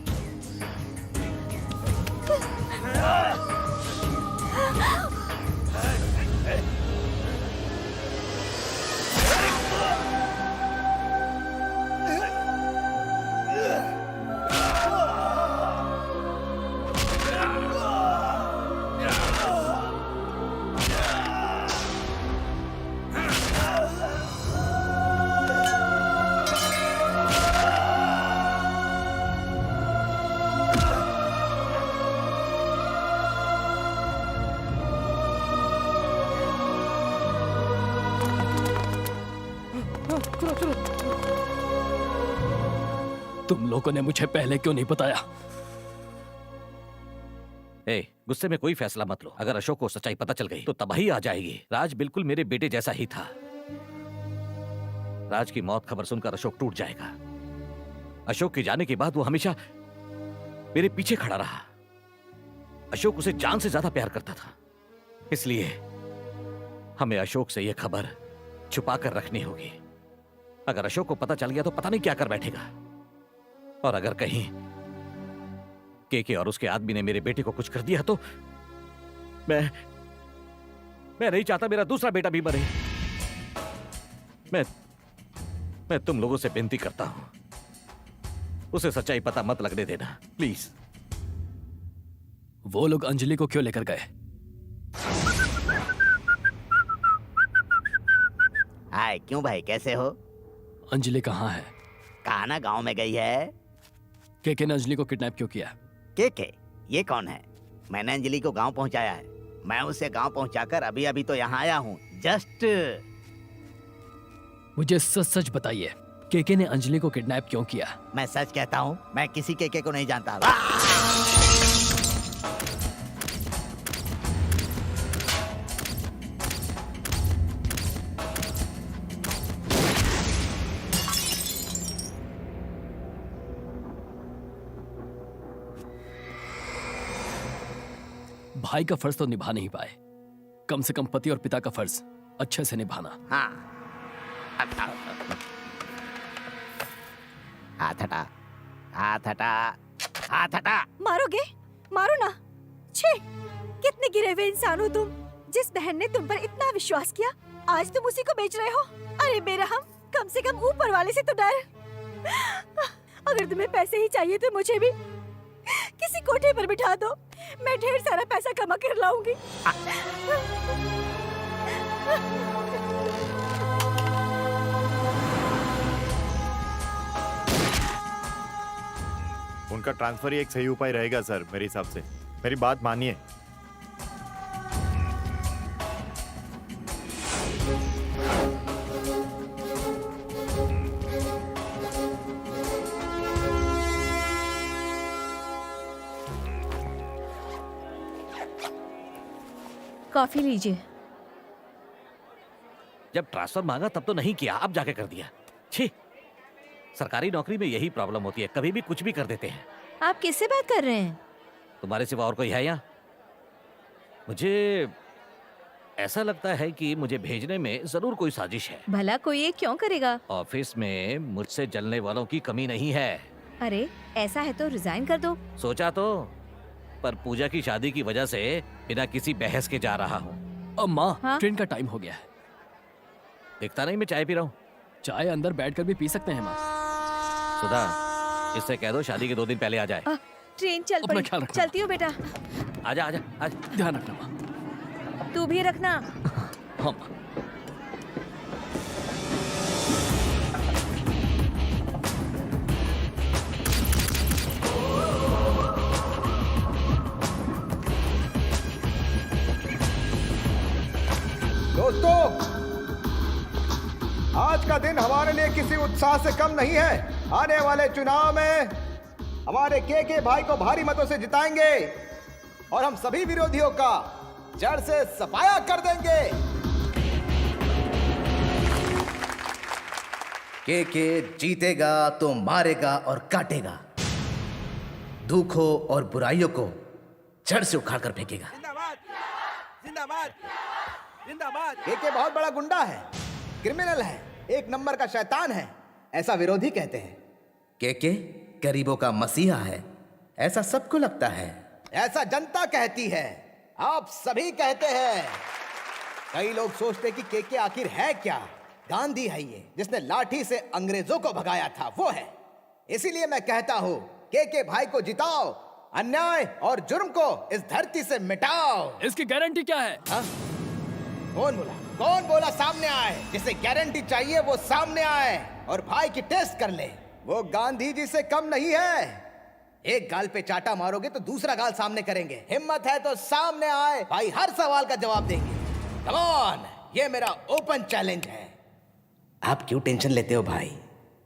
तुम लोगों ने मुझे पहले क्यों नहीं बताया? ए, गुस्से में कोई फैसला मत लो। अगर अशोक को सच्चाई पता चल गई तो तबाही आ जाएगी। राज बिल्कुल मेरे बेटे जैसा ही था। राज की मौत खबर सुनकर अशोक टूट जाएगा। अशोक के जाने के बाद वो हमेशा मेरे पीछे खड़ा रहा। अशोक उसे जान से ज्यादा प्यार करता था, इसलिए हमें अशोक से यह खबर छुपा कर रखनी होगी। अगर अशोक को पता चल गया तो पता नहीं क्या कर बैठेगा। और अगर कहीं केके और उसके आदमी ने मेरे बेटे को कुछ कर दिया तो मैं नहीं चाहता मेरा दूसरा बेटा भी मरे। मैं तुम लोगों से विनती करता हूं, उसे सच्चाई पता मत लगने देना, प्लीज। वो लोग अंजलि को क्यों लेकर गए? हाय, क्यों भाई, कैसे हो? अंजलि कहाँ है? कहा ना गांव में गई है। केके ने अंजलि को किडनैप क्यों किया? के ये कौन है? मैंने अंजलि को गांव पहुंचाया है। मैं उसे गांव पहुंचाकर अभी अभी तो यहाँ आया हूँ, जस्ट। मुझे सच सच बताइए, केके ने अंजलि को किडनैप क्यों किया? मैं सच कहता हूँ, मैं किसी केके को नहीं जानता। भाई का फर्ज तो निभा नहीं पाए, कम से कम पति और पिता का फर्ज अच्छे से निभाना। हाँ, हाथ हटा, हाथ हटा, हाथ हटा। मारोगे? मारो ना। छे, कितने गिरे हुए इंसान हो तुम। जिस बहन ने तुम पर इतना विश्वास किया, आज तुम उसी को बेच रहे हो। अरे बेरहम, कम से कम ऊपर वाले से तो डर। अगर तुम्हें पैसे ही चाहिए तो मुझे भी किसी कोठे पर बिठा दो, मैं ढेर सारा पैसा कमा कर लाऊंगी। उनका ट्रांसफर ही एक सही उपाय रहेगा सर, मेरे हिसाब से। मेरी बात मानिए। कॉफी लीजिए। जब ट्रांसफर मांगा तब तो नहीं किया, अब जाके कर दिया। छी, सरकारी नौकरी में यही प्रॉब्लम होती है, कभी भी कुछ भी कर देते हैं। आप किससे बात कर रहे हैं? तुम्हारे सिवा और कोई है यहाँ? मुझे ऐसा लगता है कि मुझे भेजने में जरूर कोई साजिश है। भला कोई ये क्यों करेगा? ऑफिस में मुझसे जलने वालों की कमी नहीं है। अरे ऐसा है तो रिजाइन कर दो। सोचा तो, पर पूजा की शादी की वजह से बिना किसी बहस के जा रहा हूँ। अम्मा, हाँ? ट्रेन का टाइम हो गया है। दिखता नहीं मैं चाय पी रहा हूँ। चाय अंदर बैठकर भी पी सकते हैं माँ। सुधा, इससे कह दो शादी के 2 दिन पहले आ जाए। ट्रेन चल अपना पड़ी। ख्याल रखना। चलती हूँ बेटा। आजा आजा आजा। ध्यान रखना माँ। तू भी रखना। हाँ माँ। दोस्तों, आज का दिन हमारे लिए किसी उत्साह से कम नहीं है। आने वाले चुनाव में हमारे के भाई को भारी मतों से जिताएंगे और हम सभी विरोधियों का जड़ से सफाया कर देंगे। के जीतेगा तो मारेगा और काटेगा, दुखों और बुराइयों को जड़ से उखाड़ कर फेंकेगा। जिंदाबाद, जिंदाबाद, जिंदाबाद। के बहुत बड़ा गुंडा है, क्रिमिनल है, 1 नंबर का शैतान है, ऐसा विरोधी कहते हैं। के गरीबों का मसीहा है, ऐसा सबको लगता है। ऐसा जनता कहती है, आप सभी कहते हैं। कई लोग सोचते कि के आखिर है क्या? गांधी है ये, जिसने लाठी से अंग्रेजों को भगाया था, वो है। इसीलिए मैं कहता हूं, के भाई को जिताओ, अन्याय और जुर्म को इस धरती से मिटाओ। इसकी गारंटी क्या है? हा? कौन बोला सामने आए? जिसे गारंटी चाहिए वो सामने आए और भाई की टेस्ट कर ले। वो गांधी जी से कम नहीं है। एक गाल पे चाटा मारोगे तो दूसरा गाल सामने करेंगे। हिम्मत है तो सामने आए, भाई हर सवाल का जवाब देंगे। कम ऑन, ये मेरा ओपन चैलेंज है। आप क्यों टेंशन लेते हो भाई?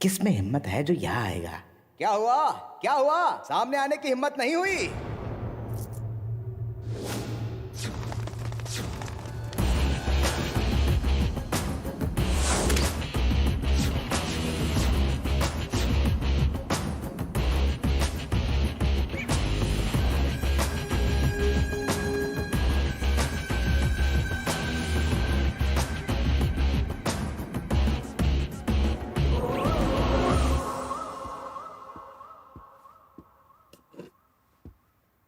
किस में हिम्मत है जो यहाँ आएगा? क्या हुआ? क्या हुआ? सामने आने की हिम्मत नहीं हुई?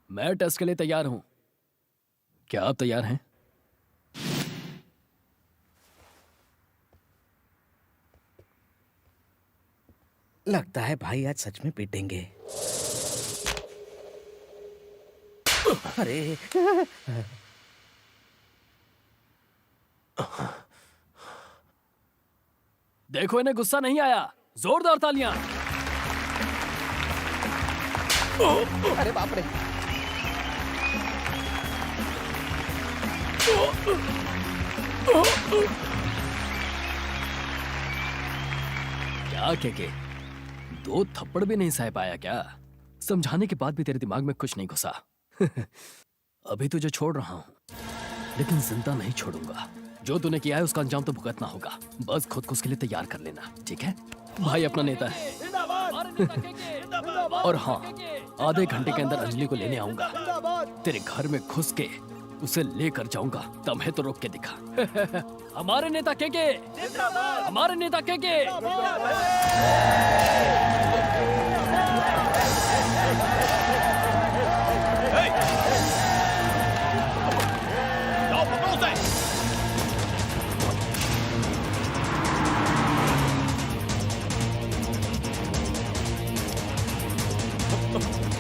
मैं टेस्ट के लिए तैयार हूं। क्या आप तैयार हैं? लगता है भाई आज सच में पीटेंगे। अरे देखो, इन्हें गुस्सा नहीं आया। जोरदार तालियां। अरे बाप रे। क्या के 2 थप्पड़ भी नहीं सह पाया क्या? समझाने के बाद भी तेरे दिमाग में कुछ नहीं घुसा। अभी तुझे छोड़ रहा हूं, लेकिन जिंदा नहीं छोड़ूंगा। जो तूने किया है उसका अंजाम तो भुगतना होगा। बस खुद को उसके लिए तैयार कर लेना, ठीक है? भाई अपना नेता है। और हाँ, आधे घंटे के अंदर अंजलि को लेने आऊंगा। तेरे घर में घुस के उसे लेकर जाऊंगा। दम है तो रोक के दिखा। हमारे नेता के हमारे नेता के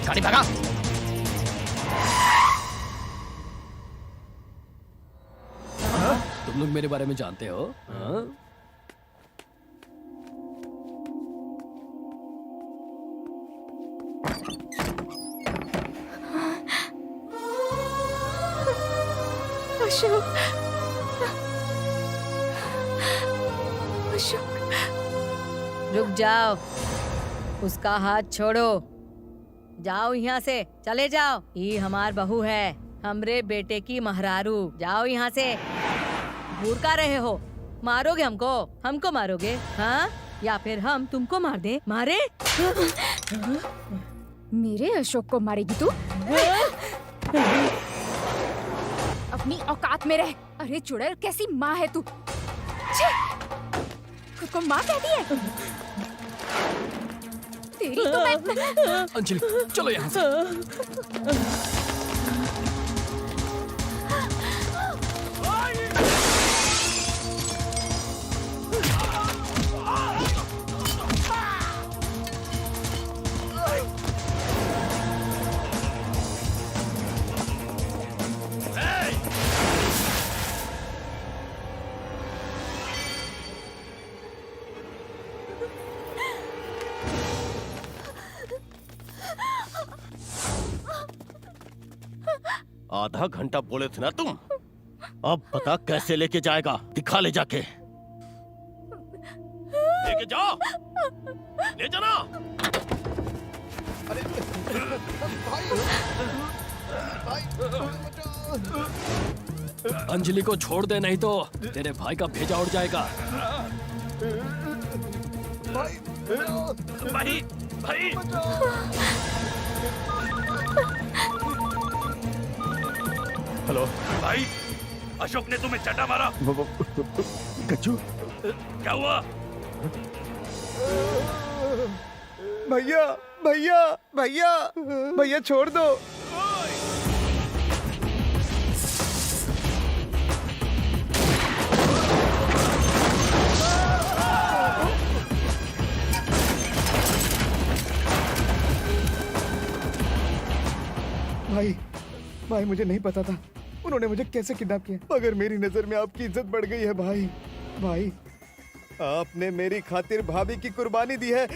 गाड़ी भगा। तुम लोग मेरे बारे में जानते हो? हाँ? अशोक, अशोक, रुक जाओ। उसका हाथ छोड़ो। जाओ यहाँ से, चले जाओ। ये हमार बहू है, हमरे बेटे की महरारू, जाओ यहाँ से। घूर का रहे हो? मारोगे हमको? हमको मारोगे? हाँ, या फिर हम तुमको मार दे? मारे? मेरे अशोक को मारेगी तू? अपनी औकात में रह। अरे चुड़ैल, कैसी माँ है तू? छी! खुद को माँ कहती है? तेरी तो मैं... अंजलि चलो यहाँ से। आधा घंटा बोले थे ना तुम, अब बता कैसे लेके जाएगा? दिखा ले जाके। लेके जाओ, ले जाना। अंजलि को छोड़ दे, नहीं तो तेरे भाई का भेजा उड़ जाएगा। भाई भाई हेलो भाई, अशोक ने तुम्हें चटा मारा। गज्जू, क्या हुआ? भैया भैया भैया भैया छोड़ दो। भाई भाई, मुझे नहीं पता था उन्होंने मुझे कैसे किडनैप किया, मगर मेरी नजर में आपकी इज्जत बढ़ गई है भाई। भाई, आपने मेरी खातिर भाभी की कुर्बानी दी है।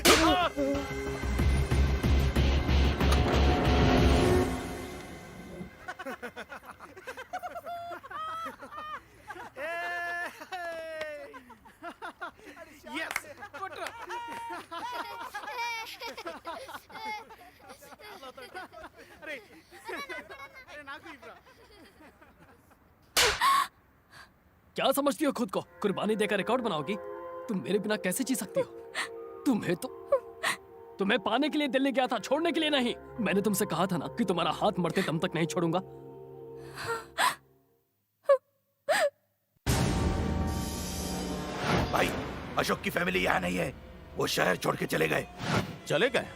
क्या समझती हो खुद को? कुर्बानी देकर रिकॉर्ड बनाओगी? तुम मेरे बिना कैसे जी सकती हो? तुम्हें पाने के लिए दिल्ली गया था, छोड़ने के लिए नहीं। मैंने तुमसे कहा था ना कि तुम्हारा हाथ मरते दम तक नहीं छोड़ूंगा। भाई, अशोक की फैमिली यहाँ नहीं है, वो शहर छोड़ के चले गए। चले गए?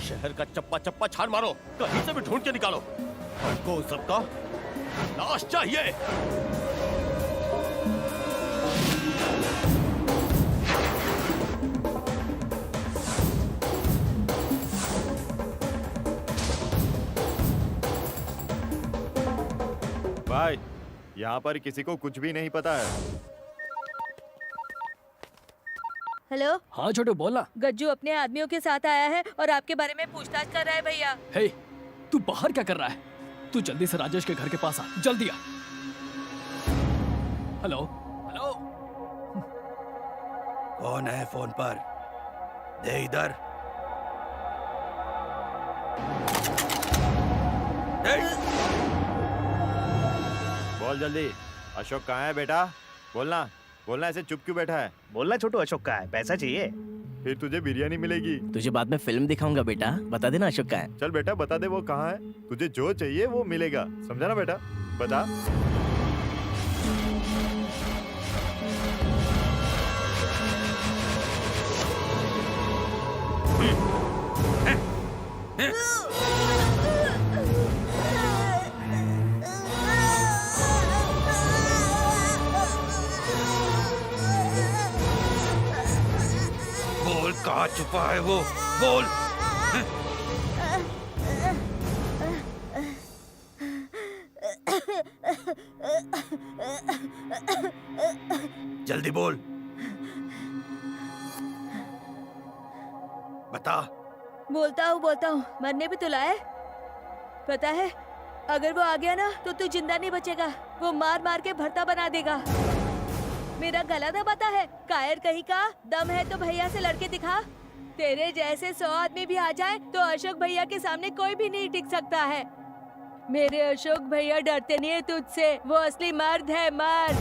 शहर का चप्पा चप्पा छान मारो, कहीं से भी ढूंढ के निकालो। हमको उन सबका लाश चाहिए। भाई, यहाँ पर किसी को कुछ भी नहीं पता है। हेलो, हाँ छोटू बोलना। गज्जू अपने आदमियों के साथ आया है और आपके बारे में पूछताछ कर रहा है भैया। हे, तू बाहर क्या कर रहा है? तू जल्दी से राजेश के घर के पास आ, जल्दी आ। हेलो हेलो, कौन है फोन पर? दे इधर। बोल जल्दी, अशोक कहाँ है बेटा? बोलना बोलना, ऐसे चुप क्यों बैठा है? बोलना छोटू, अशोक का है, पैसा चाहिए। फिर तुझे बिरयानी मिलेगी। तुझे बाद में फिल्म दिखाऊंगा बेटा, बता देना अशोक का है। चल बेटा बता दे वो कहाँ है। तुझे जो चाहिए वो मिलेगा, समझा ना बेटा? बता। बोल, कहाँ छुपा है वो? बोल। जल्दी बोल, बता। बोलता हूँ, मरने भी तो लाए। पता है, अगर वो आ गया ना तो तू जिंदा नहीं बचेगा। वो मार मार के भरता बना देगा। मेरा गला दबाता है, कायर कहीं का। दम है तो भैया से लड़के दिखा। तेरे जैसे 100 आदमी भी आ जाए तो अशोक भैया के सामने कोई भी नहीं टिक सकता है। मेरे अशोक भैया डरते नहीं है तुझसे, वो असली मर्द है, मर्द।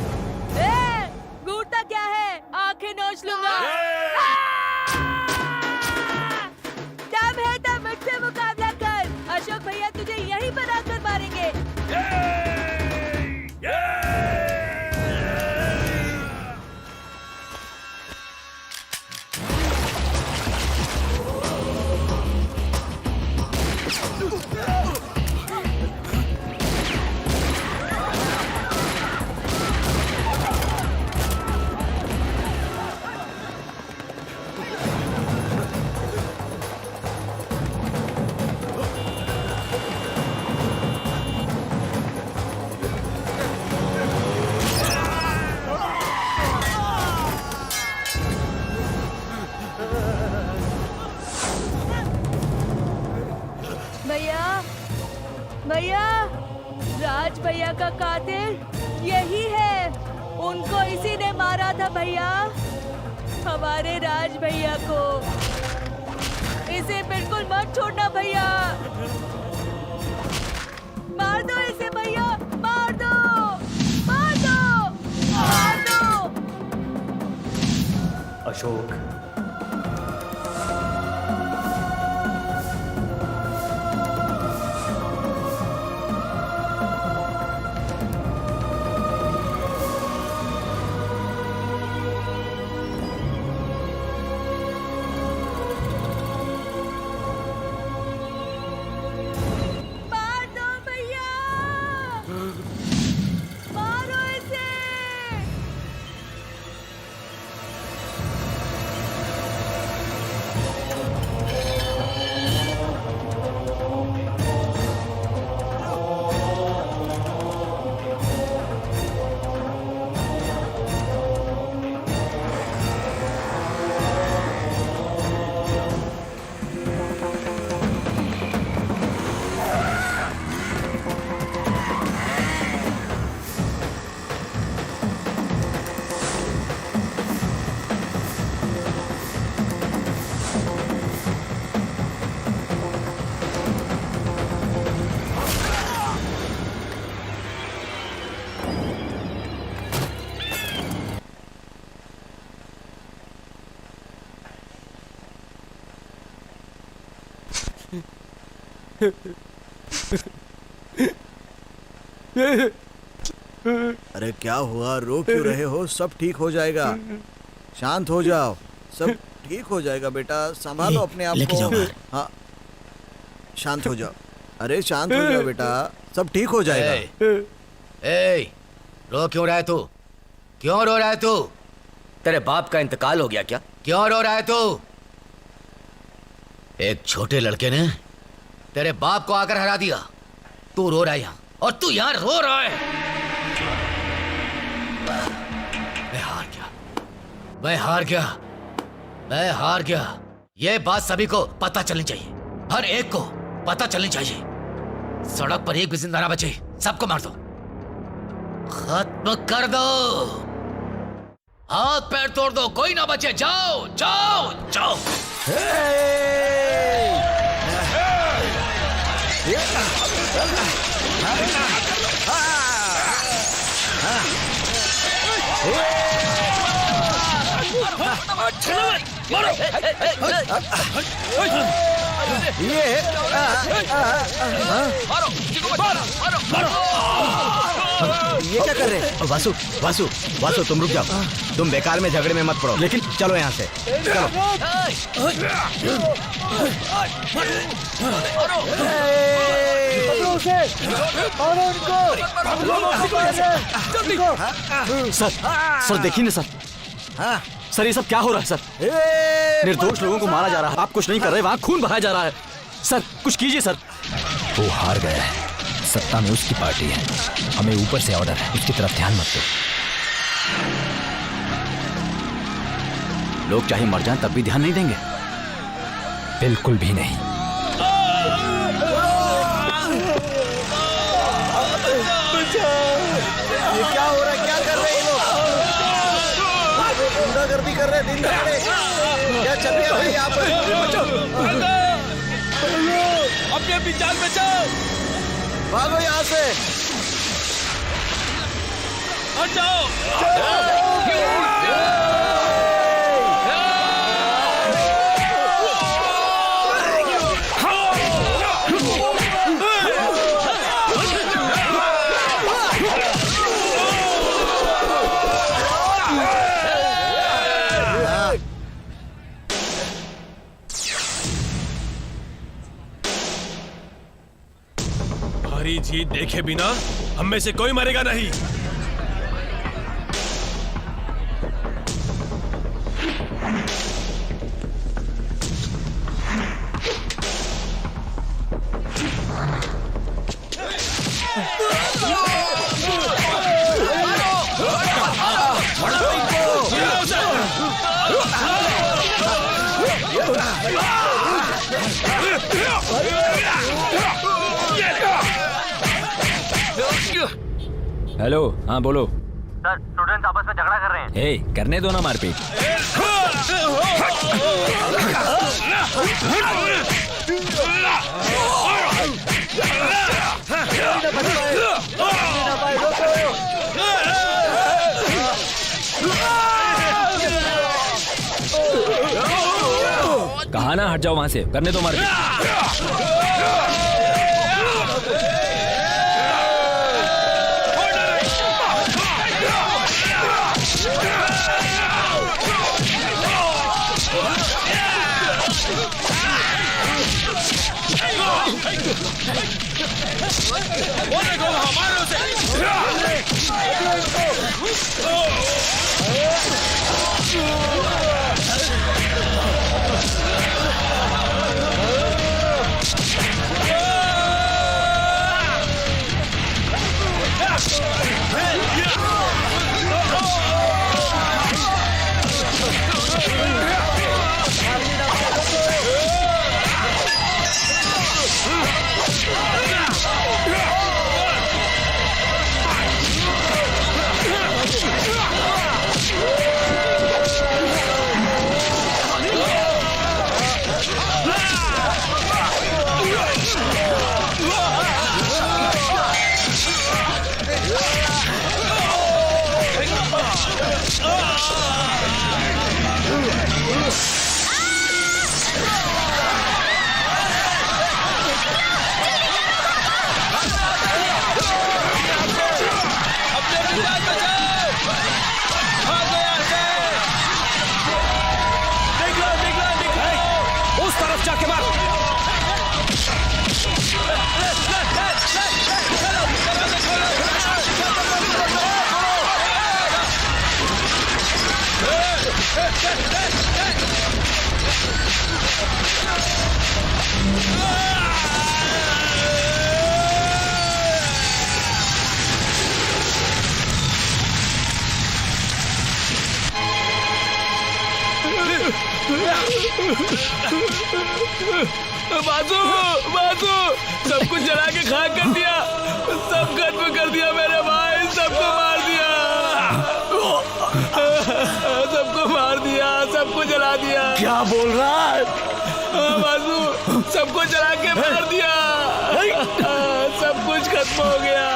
घूरता क्या है, आंखें नोच लूंगा। दम है तो मुझसे मुकाबला कर, अशोक भैया तुझे यहीं पर आकर मारेंगे। भैया, भैया, राज भैया का कातिल यही है, उनको इसी ने मारा था भैया, हमारे राज भैया को। इसे बिल्कुल मत छोड़ना भैया, मार दो इसे भैया, मार दो, मार दो, मार दो। अशोक, मार दो भैया, मारो इसे। अरे क्या हुआ, रो क्यों रहे हो? सब ठीक हो जाएगा, शांत हो जाओ, सब ठीक हो जाएगा बेटा, संभालो अपने आप को। हाँ, शांत हो जाओ, अरे शांत हो जाओ बेटा, सब ठीक हो जाएगा। रो क्यों रहा है तू? क्यों रो रहा है तू? तेरे बाप का इंतकाल हो गया क्या? क्यों रो रहा है तू? एक छोटे लड़के ने तेरे बाप को आकर हरा दिया, तू रो रहा है यहाँ, और तू यहाँ रो रहा है। मैं हार गया, मैं हार गया, मैं हार गया। ये बात सभी को पता चलनी चाहिए, हर एक को पता चलनी चाहिए। सड़क पर एक भी जिंदा ना बचे, सबको मार दो, खत्म कर दो, हाथ पैर तोड़ दो, कोई ना बचे। जाओ जाओ जाओ। ये क्या कर रहे हैं? वासु, वासु, वासु, तुम रुक जाओ, तुम बेकार में झगड़े में मत पड़ो, लेकिन चलो यहाँ से, सर देखिए ना सर, हाँ सर ये सब क्या हो रहा है सर? निर्दोष लोगों को मारा जा रहा है, आप कुछ नहीं कर रहे, वहाँ खून बहाया जा रहा है। सर कुछ कीजिए सर। वो हार गया है, सत्ता में उसकी पार्टी है, हमें ऊपर से ऑर्डर है, उसकी तरफ ध्यान मत दो। लोग चाहे मर जाएं तब भी ध्यान नहीं देंगे? बिल्कुल भी नहीं। ये क्या हो रहा है, क्या कर रहे हैं ये लोग? गुंडागर्दी कर रहे हैं दिन दहाड़े, क्या चल रहा है यहाँ पर? अपने अपनी जान बचाओ। भागो यहाँ से। हट जाओ। भारी जीत देखे बिना हम में से कोई मरेगा नहीं। हेलो, हाँ बोलो। सर, स्टूडेंट्स आपस में झगड़ा कर रहे हैं। हे, करने दो ना मारपीट। कहा ना हट जाओ वहां से, करने दो मारपीट। बाजू बाजू सब कुछ जला के खाक कर दिया, सब खत्म कर दिया मेरे भाई, सबको मार दिया, सबको मार दिया, सबको जला दिया। क्या बोल रहा है? बाजू सबको जला के मार दिया, सब कुछ खत्म हो गया।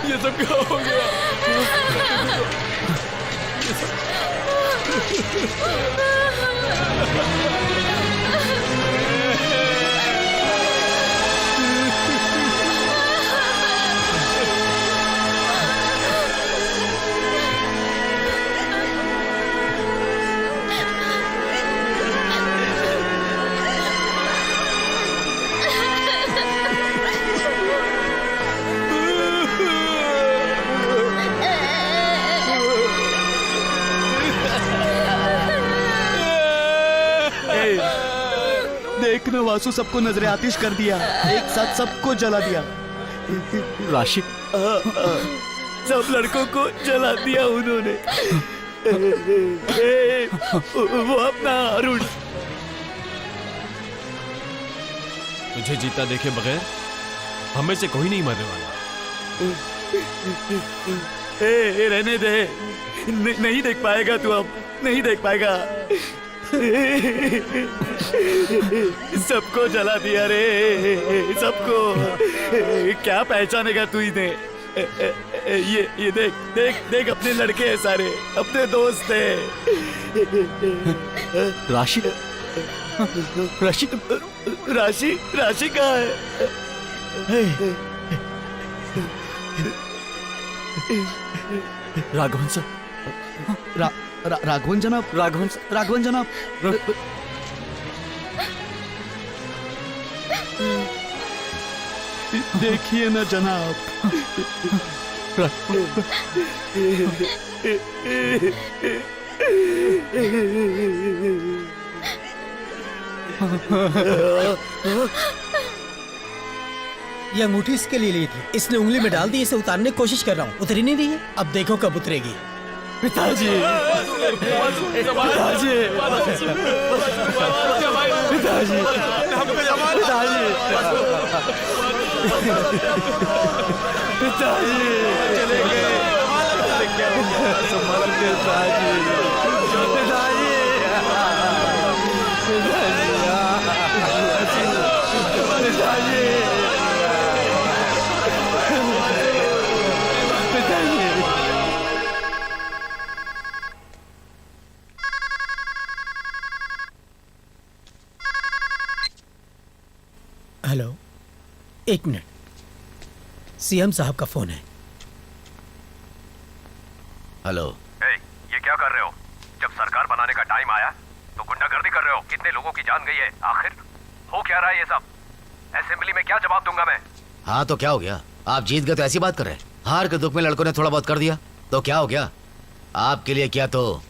ये सब क्या हो गया? देखना वासु सबको नजरे आतिश कर दिया, एक साथ सबको जला दिया। राशिक, सब लड़कों को जला दिया उन्होंने। वो अपना अरुण तुझे जीता देखे बगैर हमें से कोई नहीं मरने वाला। रहने दे, नहीं देख पाएगा तू, अब नहीं देख पाएगा। सबको जला दिया रे, सबको। क्या पहचानेगा तू इन्हें? ये देख देख देख, अपने लड़के हैं सारे, अपने दोस्त हैं। राशि राशि राशि राशि कहाँ है? राघवन सर, राघवन जनाब, राघवन जनाब। देखिए ना जनाब। ये अंगूठी इसके लिए ली थी, इसने उंगली में डाल दी, इसे उतारने की कोशिश कर रहा हूँ, उतर ही नहीं रही है। अब देखो कब उतरेगी। पिताजी, पिताजी, पिताजी, पिताजी, पिताजी चले गए। संभाल के पिताजी, पिताजी, हेलो, एक मिनट, सीएम साहब का फोन है। हेलो। ये क्या कर रहे हो? जब सरकार बनाने का टाइम आया तो गुंडागर्दी कर रहे हो। कितने लोगों की जान गई है। आखिर हो क्या रहा है ये सब? असेंबली में क्या जवाब दूंगा मैं? हाँ तो क्या हो गया? आप जीत गए तो ऐसी बात कर रहे हैं? हार के दुख में लड़कों ने थोड़ा बहुत कर दिया तो क्या हो गया? आपके लिए क्या तो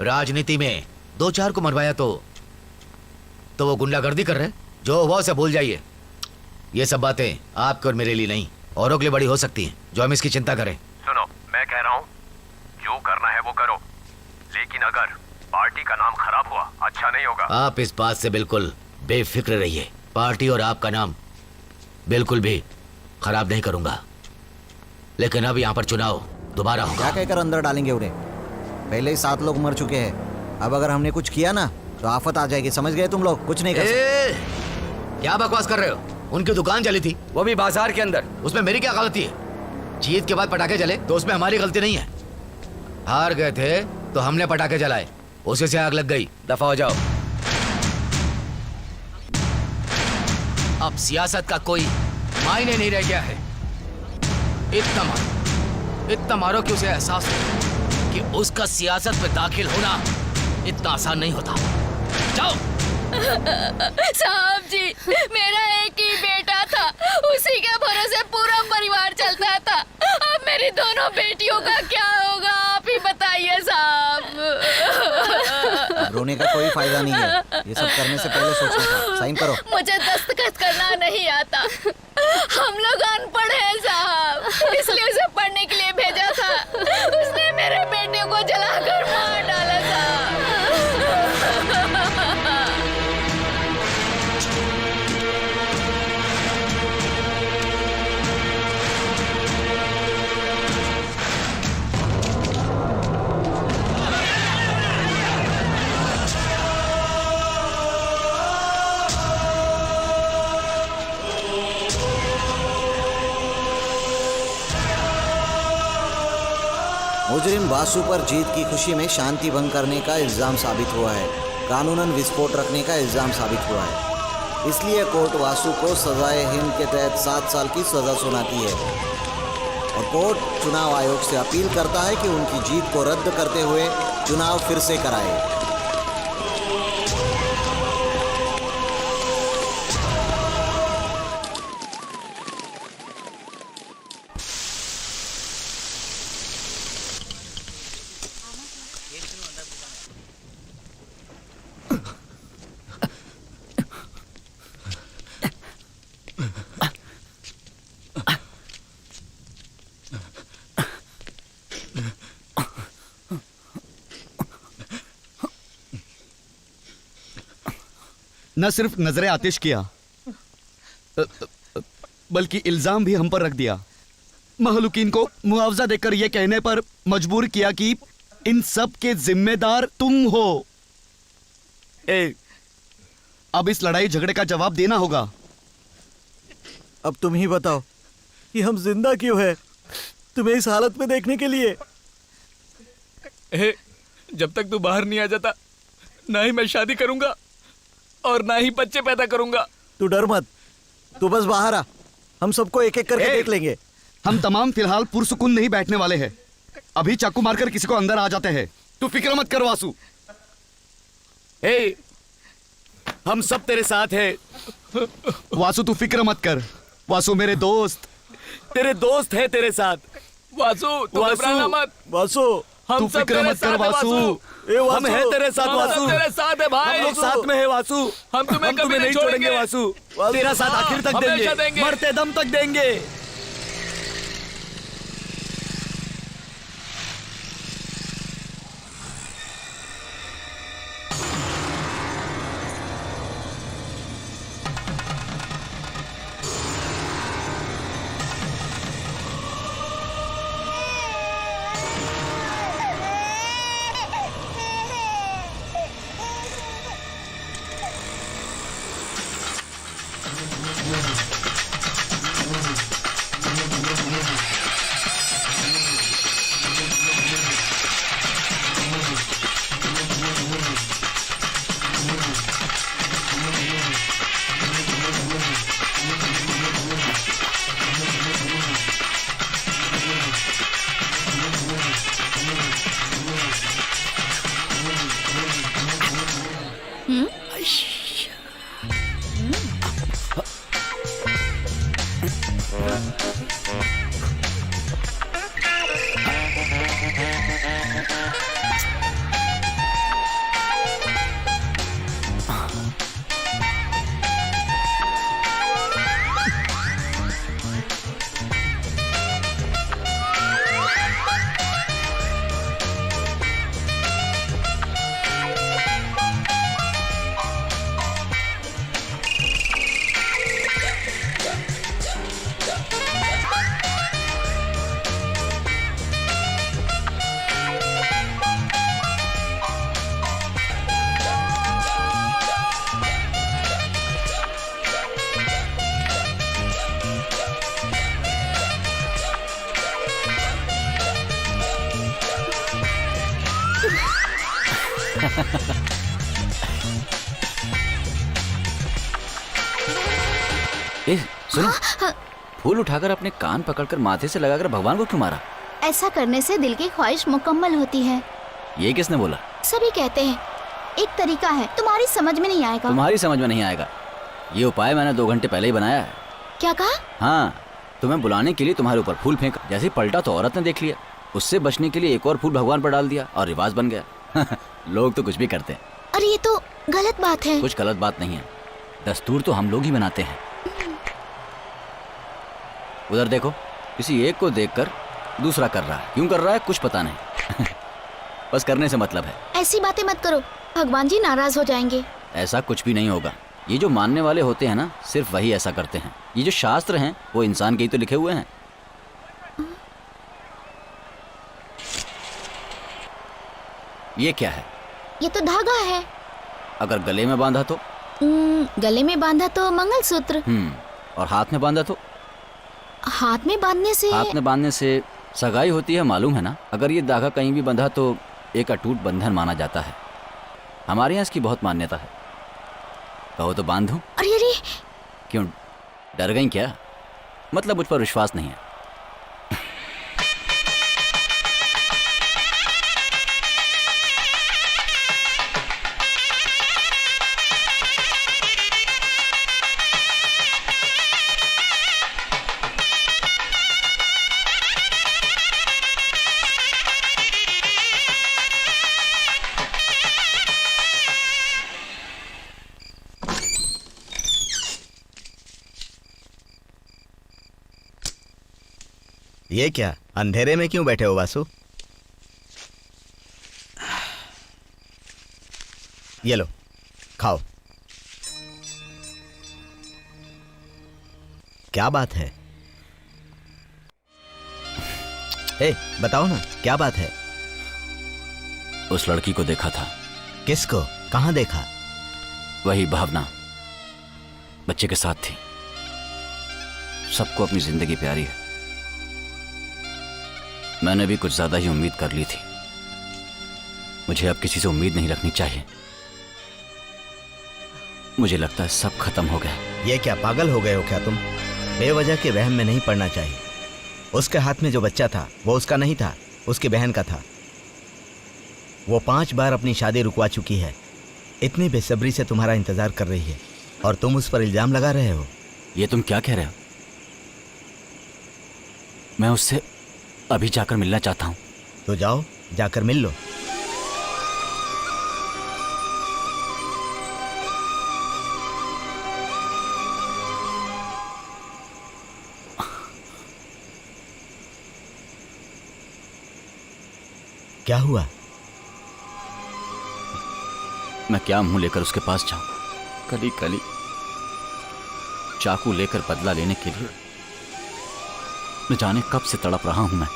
राजनीति में 2-4 को मरवाया तो वो गुंडागर्दी कर रहे हैं। जो हुआ उसे भूल जाइए। ये सब बातें आपके और मेरे लिए नहीं, औरों के लिए बड़ी हो सकती हैं, जो हम इसकी चिंता करें। सुनो, मैं कह रहा हूँ जो करना है वो करो, लेकिन अगर पार्टी का नाम खराब हुआ अच्छा नहीं होगा। आप इस बात से बिल्कुल बेफिक्र रहिए। पार्टी और आपका नाम बिल्कुल भी खराब नहीं करूंगा। लेकिन अब यहाँ पर चुनाव दोबारा होगा। क्या कहकर अंदर डालेंगे उन्हें? पहले ही 7 लोग मर चुके हैं। अब अगर हमने कुछ किया ना तो आफत आ जाएगी, समझ गए तुम लोग? कुछ नहीं कर सकते। क्या बकवास कर रहे हो? उनकी दुकान जली थी, वो भी बाजार के अंदर। उसमें मेरी क्या गलती है? जीत के बाद पटाखे जले तो उसमें हमारी गलती नहीं है। हार गए थे तो हमने पटाखे जलाए, उसी से आग लग गई। दफा हो जाओ। अब सियासत का कोई मायने नहीं रह गया है। इतना मारो कि उसे एहसास हो कि उसका सियासत में दाखिल होना इतना आसान नहीं होता। जाओ। साहब जी, मेरा एक ही बेटा था, उसी के भरोसे पूरा परिवार चलता था। अब मेरी दोनों बेटियों का क्या होगा, आप ही बताइए साहब। रोने का कोई फायदा नहीं है, ये सब करने से पहले सोचना था। साइन करो। मुझे दस्तखत करना नहीं आता। हम लोग अनपढ़ हैं साहब, इसलिए उसे पढ़ने के लिए भेजा था। उसने मेरे बेटे को जलाकर मार डाला था। मुजरिम वासु पर जीत की खुशी में शांति भंग करने का इल्जाम साबित हुआ है। कानूनन विस्फोट रखने का इल्जाम साबित हुआ है। इसलिए कोर्ट वासु को सजाए हिंद के तहत 7 साल की सजा सुनाती है और कोर्ट चुनाव आयोग से अपील करता है कि उनकी जीत को रद्द करते हुए चुनाव फिर से कराए। न सिर्फ नजरे आतिश किया बल्कि इल्जाम भी हम पर रख दिया। महलुकीन को मुआवजा देकर यह कहने पर मजबूर किया कि इन सब के जिम्मेदार तुम हो। अब इस लड़ाई झगड़े का जवाब देना होगा। अब तुम ही बताओ कि हम जिंदा क्यों है तुम्हें इस हालत में देखने के लिए। जब तक तू बाहर नहीं आ जाता ना ही मैं शादी करूंगा और ना ही बच्चे पैदा करूंगा। तू डर मत, तू बस बाहर आ, हम सबको एक एक करके देख लेंगे। हम तमाम फिलहाल पुरसुकून नहीं बैठने वाले हैं। अभी चाकू मारकर किसी को अंदर आ जाते हैं। तू फिक्र मत कर वासु। हम सब तेरे साथ हैं। वासु तू फिक्र मत कर। वासु मेरे दोस्त, तेरे दोस्त है तेरे साथ। वासु तू घबराना मत। वासु तू फिक्र मत कर वासु। हम है तेरे साथ वासु। तेरे साथ है भाई। हम लोग साथ में है वासु। हम तुम्हें कभी नहीं छोड़ेंगे वासु। तेरा साथ आखिर तक देंगे, मरते दम तक देंगे। सुनो, फूल उठाकर अपने कान पकड़कर माथे से लगाकर भगवान को क्यों मारा? ऐसा करने से दिल की ख्वाहिश मुकम्मल होती है। ये किसने बोला? सभी कहते हैं। एक तरीका है, तुम्हारी समझ में नहीं आएगा। तुम्हारी समझ में नहीं आएगा। ये उपाय मैंने 2 घंटे पहले ही बनाया है। क्या कहा? हाँ, तुम्हें बुलाने के लिए तुम्हारे ऊपर फूल फेंका, जैसे पलटा तो औरत ने देख लिया। उससे बचने के लिए एक और फूल भगवान पर डाल दिया और रिवाज बन गया। लोग तो कुछ भी करते हैं। अरे ये तो गलत बात है। कुछ गलत बात नहीं है, दस्तूर तो हम लोग ही बनाते हैं। उधर देखो, किसी एक को देखकर दूसरा कर रहा है। क्यों कर रहा है कुछ पता नहीं। बस करने से मतलब है। ऐसी बातें मत करो, भगवान जी नाराज हो जाएंगे। ऐसा कुछ भी नहीं होगा। ये जो मानने वाले होते हैं ना, सिर्फ वही ऐसा करते हैं। ये जो शास्त्र हैं वो इंसान के ही तो लिखे हुए हैं। ये क्या है? ये तो धागा है। अगर गले में बांधा तो? गले में बांधा तो मंगलसूत्र। और हाथ में बांधा तो? हाथ में बांधने से सगाई होती है, मालूम है ना। अगर ये धागा कहीं भी बंधा तो एक अटूट बंधन माना जाता है। हमारे यहाँ इसकी बहुत मान्यता है। कहो तो बांध दूं? अरे क्यों, डर गई क्या? मतलब मुझ पर विश्वास नहीं है? ये क्या, अंधेरे में क्यों बैठे हो वासु? ये लो, खाओ। क्या बात है? बताओ ना, क्या बात है? उस लड़की को देखा था। किसको? कहाँ देखा? वही भावना, बच्चे के साथ थी। सबको अपनी जिंदगी प्यारी है। मैंने भी कुछ ज्यादा ही उम्मीद कर ली थी। मुझे अब किसी से उम्मीद नहीं रखनी चाहिए। मुझे लगता है सब खत्म हो गया। ये क्या, पागल हो गए हो क्या तुम? बेवजह के वहम में नहीं पड़ना चाहिए। उसके हाथ में जो बच्चा था वो उसका नहीं था, उसकी बहन का था। वो 5 बार अपनी शादी रुकवा चुकी है। इतनी बेसब्री से तुम्हारा इंतजार कर रही है और तुम उस पर इल्जाम लगा रहे हो। ये तुम क्या कह रहे हो? मैं उससे अभी जाकर मिलना चाहता हूं। तो जाओ, जाकर मिल लो। क्या हुआ? मैं क्या मुंह लेकर उसके पास जाऊं? कली कली चाकू लेकर बदला लेने के लिए न जाने कब से तड़प रहा हूं। मैं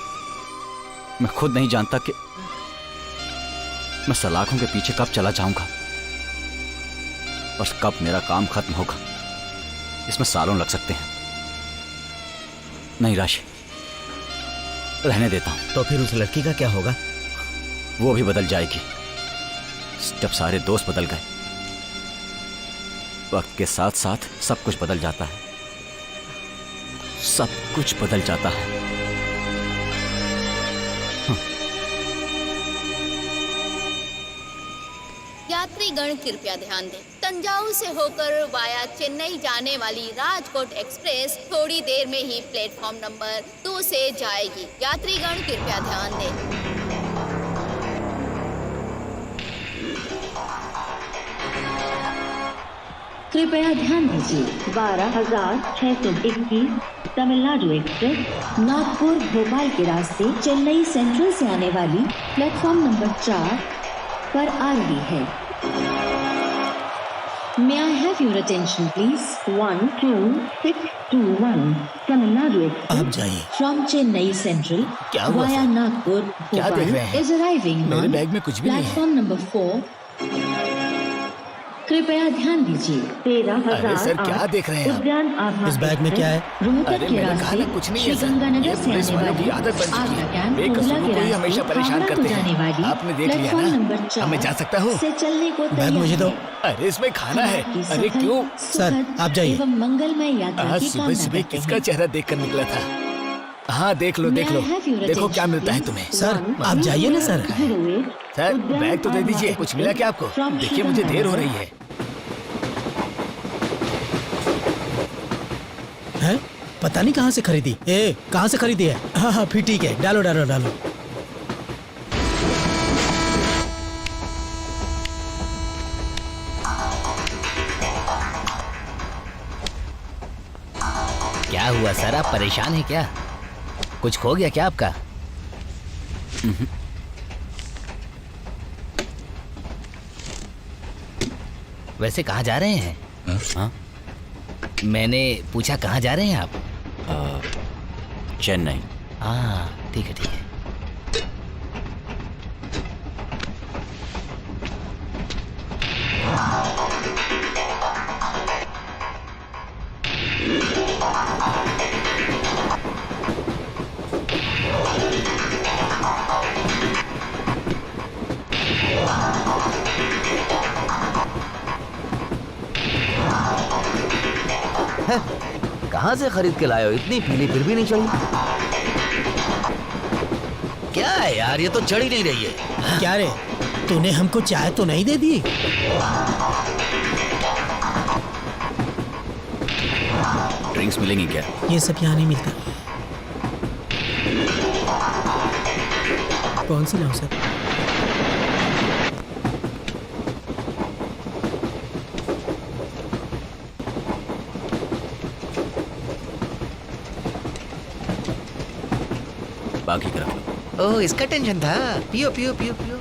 खुद नहीं जानता कि मैं सलाखों के पीछे कब चला जाऊंगा और कब मेरा काम खत्म होगा। इसमें सालों लग सकते हैं। नहीं राशि, रहने देता हूं। तो फिर उस लड़की का क्या होगा? वो भी बदल जाएगी। जब सारे दोस्त बदल गए, वक्त के साथ साथ सब कुछ बदल जाता है। सब कुछ बदल जाता है। यात्रीगण कृपया ध्यान दें। तंजावुर से होकर वाया चेन्नई जाने वाली राजकोट एक्सप्रेस थोड़ी देर में ही प्लेटफॉर्म नंबर 2 से जाएगी। यात्रीगण कृपया ध्यान दें। कृपया ध्यान दीजिए। 12,621 तमिलनाडु एक्सप्रेस नागपुर भोपाल के रास्ते चेन्नई सेंट्रल से आने वाली प्लेटफॉर्म नंबर 4 पर आ रही है। May I have your attention please? 12621 Tamil Nadu express आप जाइए। फ्रॉम चेन्नई सेंट्रल क्या हुआ वाया सर? नागपुर क्या देख रहे हैं? इज अराइविंग मेरे बैग में कुछ भी नहीं है। Platform number 4। कृपया ध्यान दीजिए। 13,000 अरे सर, क्या देख रहे हैं आप? उद्यान आभा इस बैग में क्या है? रोहतक अरे के मैंने रास्ते कहा ना कुछ नहीं है सर। श्रीगंगानगर ये से पुलिस आने वालों की वाली आदत बन चुकी आगरा है। कैंप बेकसूरों कोटला को के ही हमेशा रास्ते परेशान हावड़ा को करते जाने हैं। वाली आपने देख लिया प्लेटफॉर्म ना? नंबर 4 अब मैं जा सकता हूँ? से चलने को बैग मुझे दो। तैयार अरे इसमें खाना है। की अरे सफल, क्यों? सर आप जाइए। एवं मंगलमय यात्रा आज की सुबह कामना सुबह करते किसका हैं। चेहरा देखकर निकला था? हाँ देख लो देख लो। देखो क्या मिलता है तुम्हें। सर, आप जाइए ना सर। सर बैग तो दे दीजिए। कुछ मिला क्या आपको? देखिए मुझे देर हो रही है। हैं? पता नहीं कहाँ से खरीदी। कहाँ से खरीदी है? हाँ हाँ फिर ठीक है, डालो डालो डालो। क्या हुआ सर, आप परेशान हैं क्या? कुछ खो गया क्या आपका? वैसे कहाँ जा रहे हैं? हाँ? मैंने पूछा कहाँ जा रहे हैं आप? चेन्नई। हाँ ठीक है ठीक है। कहाँ से खरीद के लाए हो? इतनी पीली फिर भी नहीं चढ़ी। क्या है यार, ये तो चढ़ ही नहीं रही है। क्या रे, तूने हमको चाय तो नहीं दे दी? ड्रिंक्स मिलेंगी क्या? ये सब यहाँ नहीं मिलता। कौन सी लाऊं सर? बाकी का रख लो। ओह इसका टेंशन था। पियो पियो पियो पियो।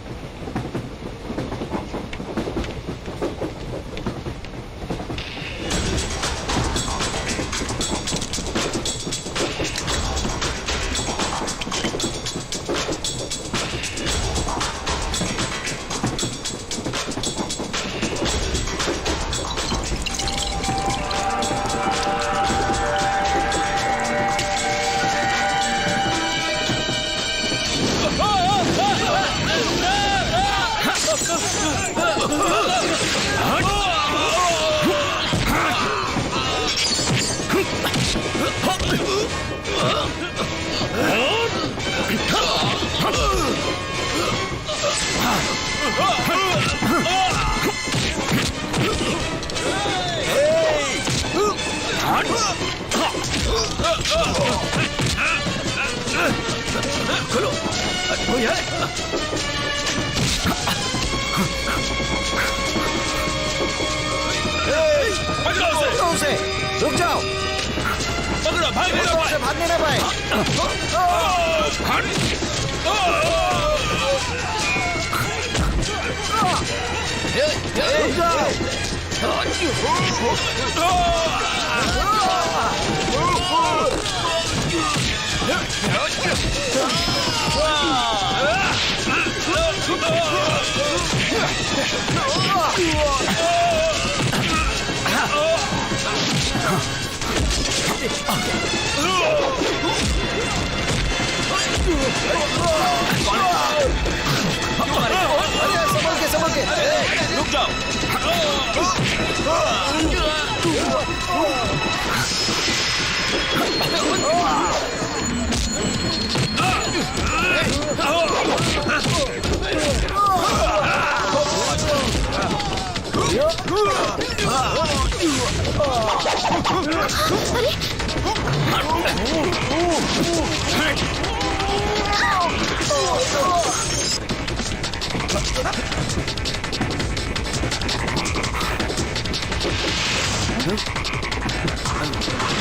खोलो। कोई है? पकड़ो उसे। रुक जाओ। पकड़ो, भागने ना पाए। भागने ना पाए। रुक जाओ। संभल के। रुक जाओ।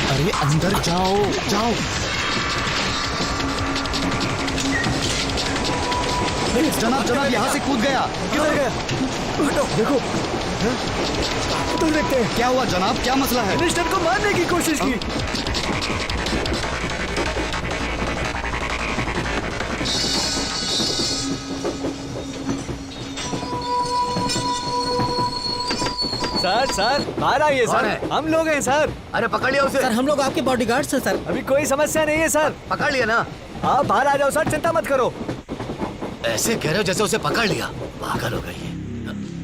अरे अंदर जाओ, जाओ। जनाब जनाब यहाँ से कूद गया। किधर गया? देखो, उधर देखते हैं। क्या हुआ जनाब, क्या मसला है? मिनिस्टर को मारने की कोशिश की। सर बाहर आइए सर। हम लोग हैं सर। अरे पकड़ लिया उसे। सर हम लोग आपके बॉडीगार्ड्स हैं सर। अभी कोई समस्या नहीं है सर। पकड़ लिया ना? आप बाहर आ जाओ सर, चिंता मत करो। ऐसे कह रहे हो जैसे उसे पकड़ लिया। पागल हो गई है,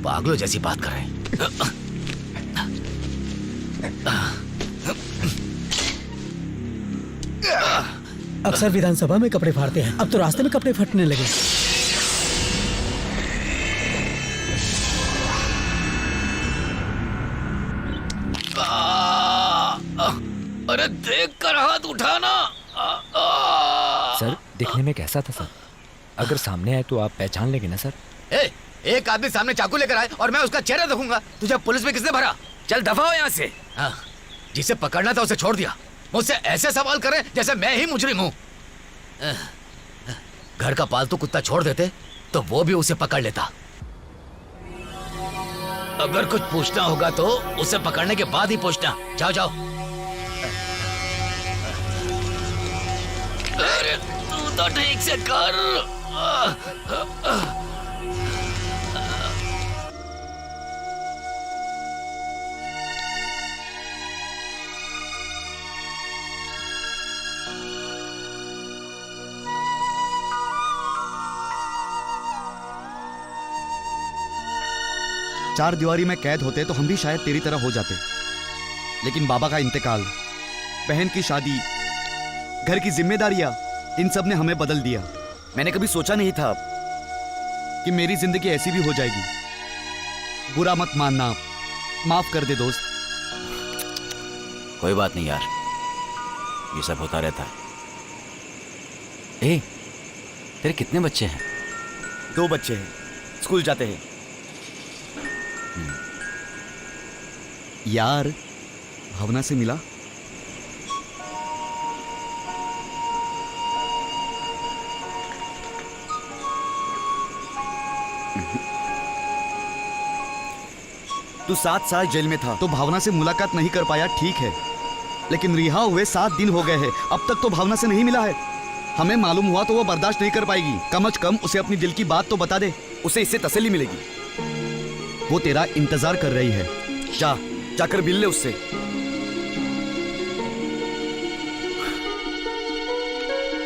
पागलों जैसी बात कर रहे हैं। अक्सर विधानसभा में कपड़े फाड़ते हैं, अब तो रास्ते में कपड़े फटने लगे। अरे देख कर हाथ उठाना। सर दिखने में कैसा था सर? अगर सामने आए तो आप पहचान लेंगे ना सर? एक आदमी सामने चाकू लेकर आए और मैं उसका चेहरा देखूंगा। तुझे पुलिस में किसने भरा? चल दफा हो यहाँ से। जिसे पकड़ना था उसे छोड़ दिया। मुझसे ऐसे सवाल करे जैसे मैं ही मुजरिम हूँ। घर का पालतू कुत्ता छोड़ देते तो वो भी उसे पकड़ लेता। अगर कुछ पूछना होगा तो उसे पकड़ने के बाद ही पूछना। जाओ जाओ। अरे तू तो ठीक से कर। चार दीवारी में कैद होते तो हम भी शायद तेरी तरह हो जाते, लेकिन बाबा का इंतकाल, बहन की शादी, घर की जिम्मेदारियां, इन सब ने हमें बदल दिया। मैंने कभी सोचा नहीं था कि मेरी जिंदगी ऐसी भी हो जाएगी। बुरा मत मानना, माफ कर दे दोस्त। कोई बात नहीं यार, ये सब होता रहता है। ए, तेरे कितने बच्चे हैं? 2 बच्चे हैं, स्कूल जाते हैं। यार भावना से मिला? तू 7 साल जेल में था तो भावना से मुलाकात नहीं कर पाया, ठीक है, लेकिन रिहा हुए 7 दिन हो गए हैं, अब तक तो भावना से नहीं मिला है। हमें मालूम हुआ तो वो बर्दाश्त नहीं कर पाएगी। कम से कम उसे अपनी दिल की बात तो बता दे, उसे इससे तसल्ली मिलेगी। वो तेरा इंतजार कर रही है, जाकर मिल ले उससे।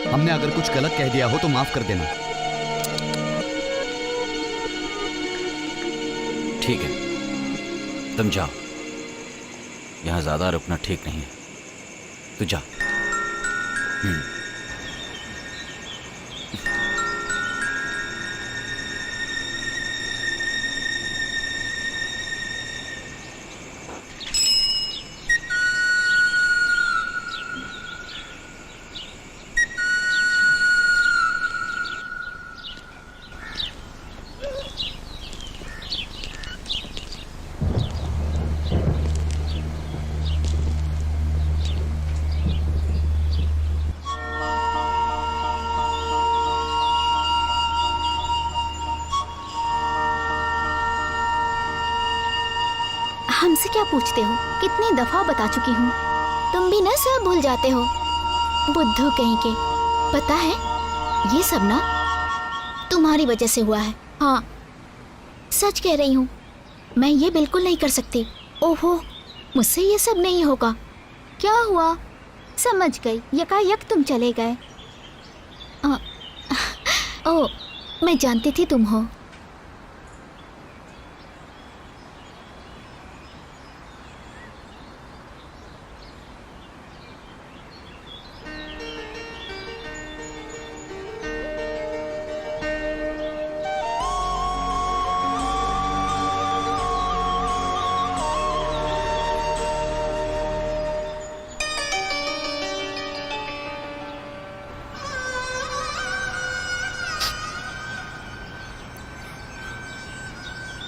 हमने अगर कुछ गलत कह दिया हो तो माफ कर देना। ठीक है, तुम जाओ, यहां ज्यादा रुकना ठीक नहीं है। तू जा। हमसे क्या पूछते हो? कितनी दफा बता चुकी हूँ। तुम भी ना सब भूल जाते हो, बुद्धू कहीं के। पता है ये सब ना तुम्हारी वजह से हुआ है। हाँ सच कह रही हूँ, मैं ये बिल्कुल नहीं कर सकती। ओहो, मुझसे ये सब नहीं होगा। क्या हुआ? समझ गई, यकायक तुम चले गए। ओ, मैं जानती थी तुम हो।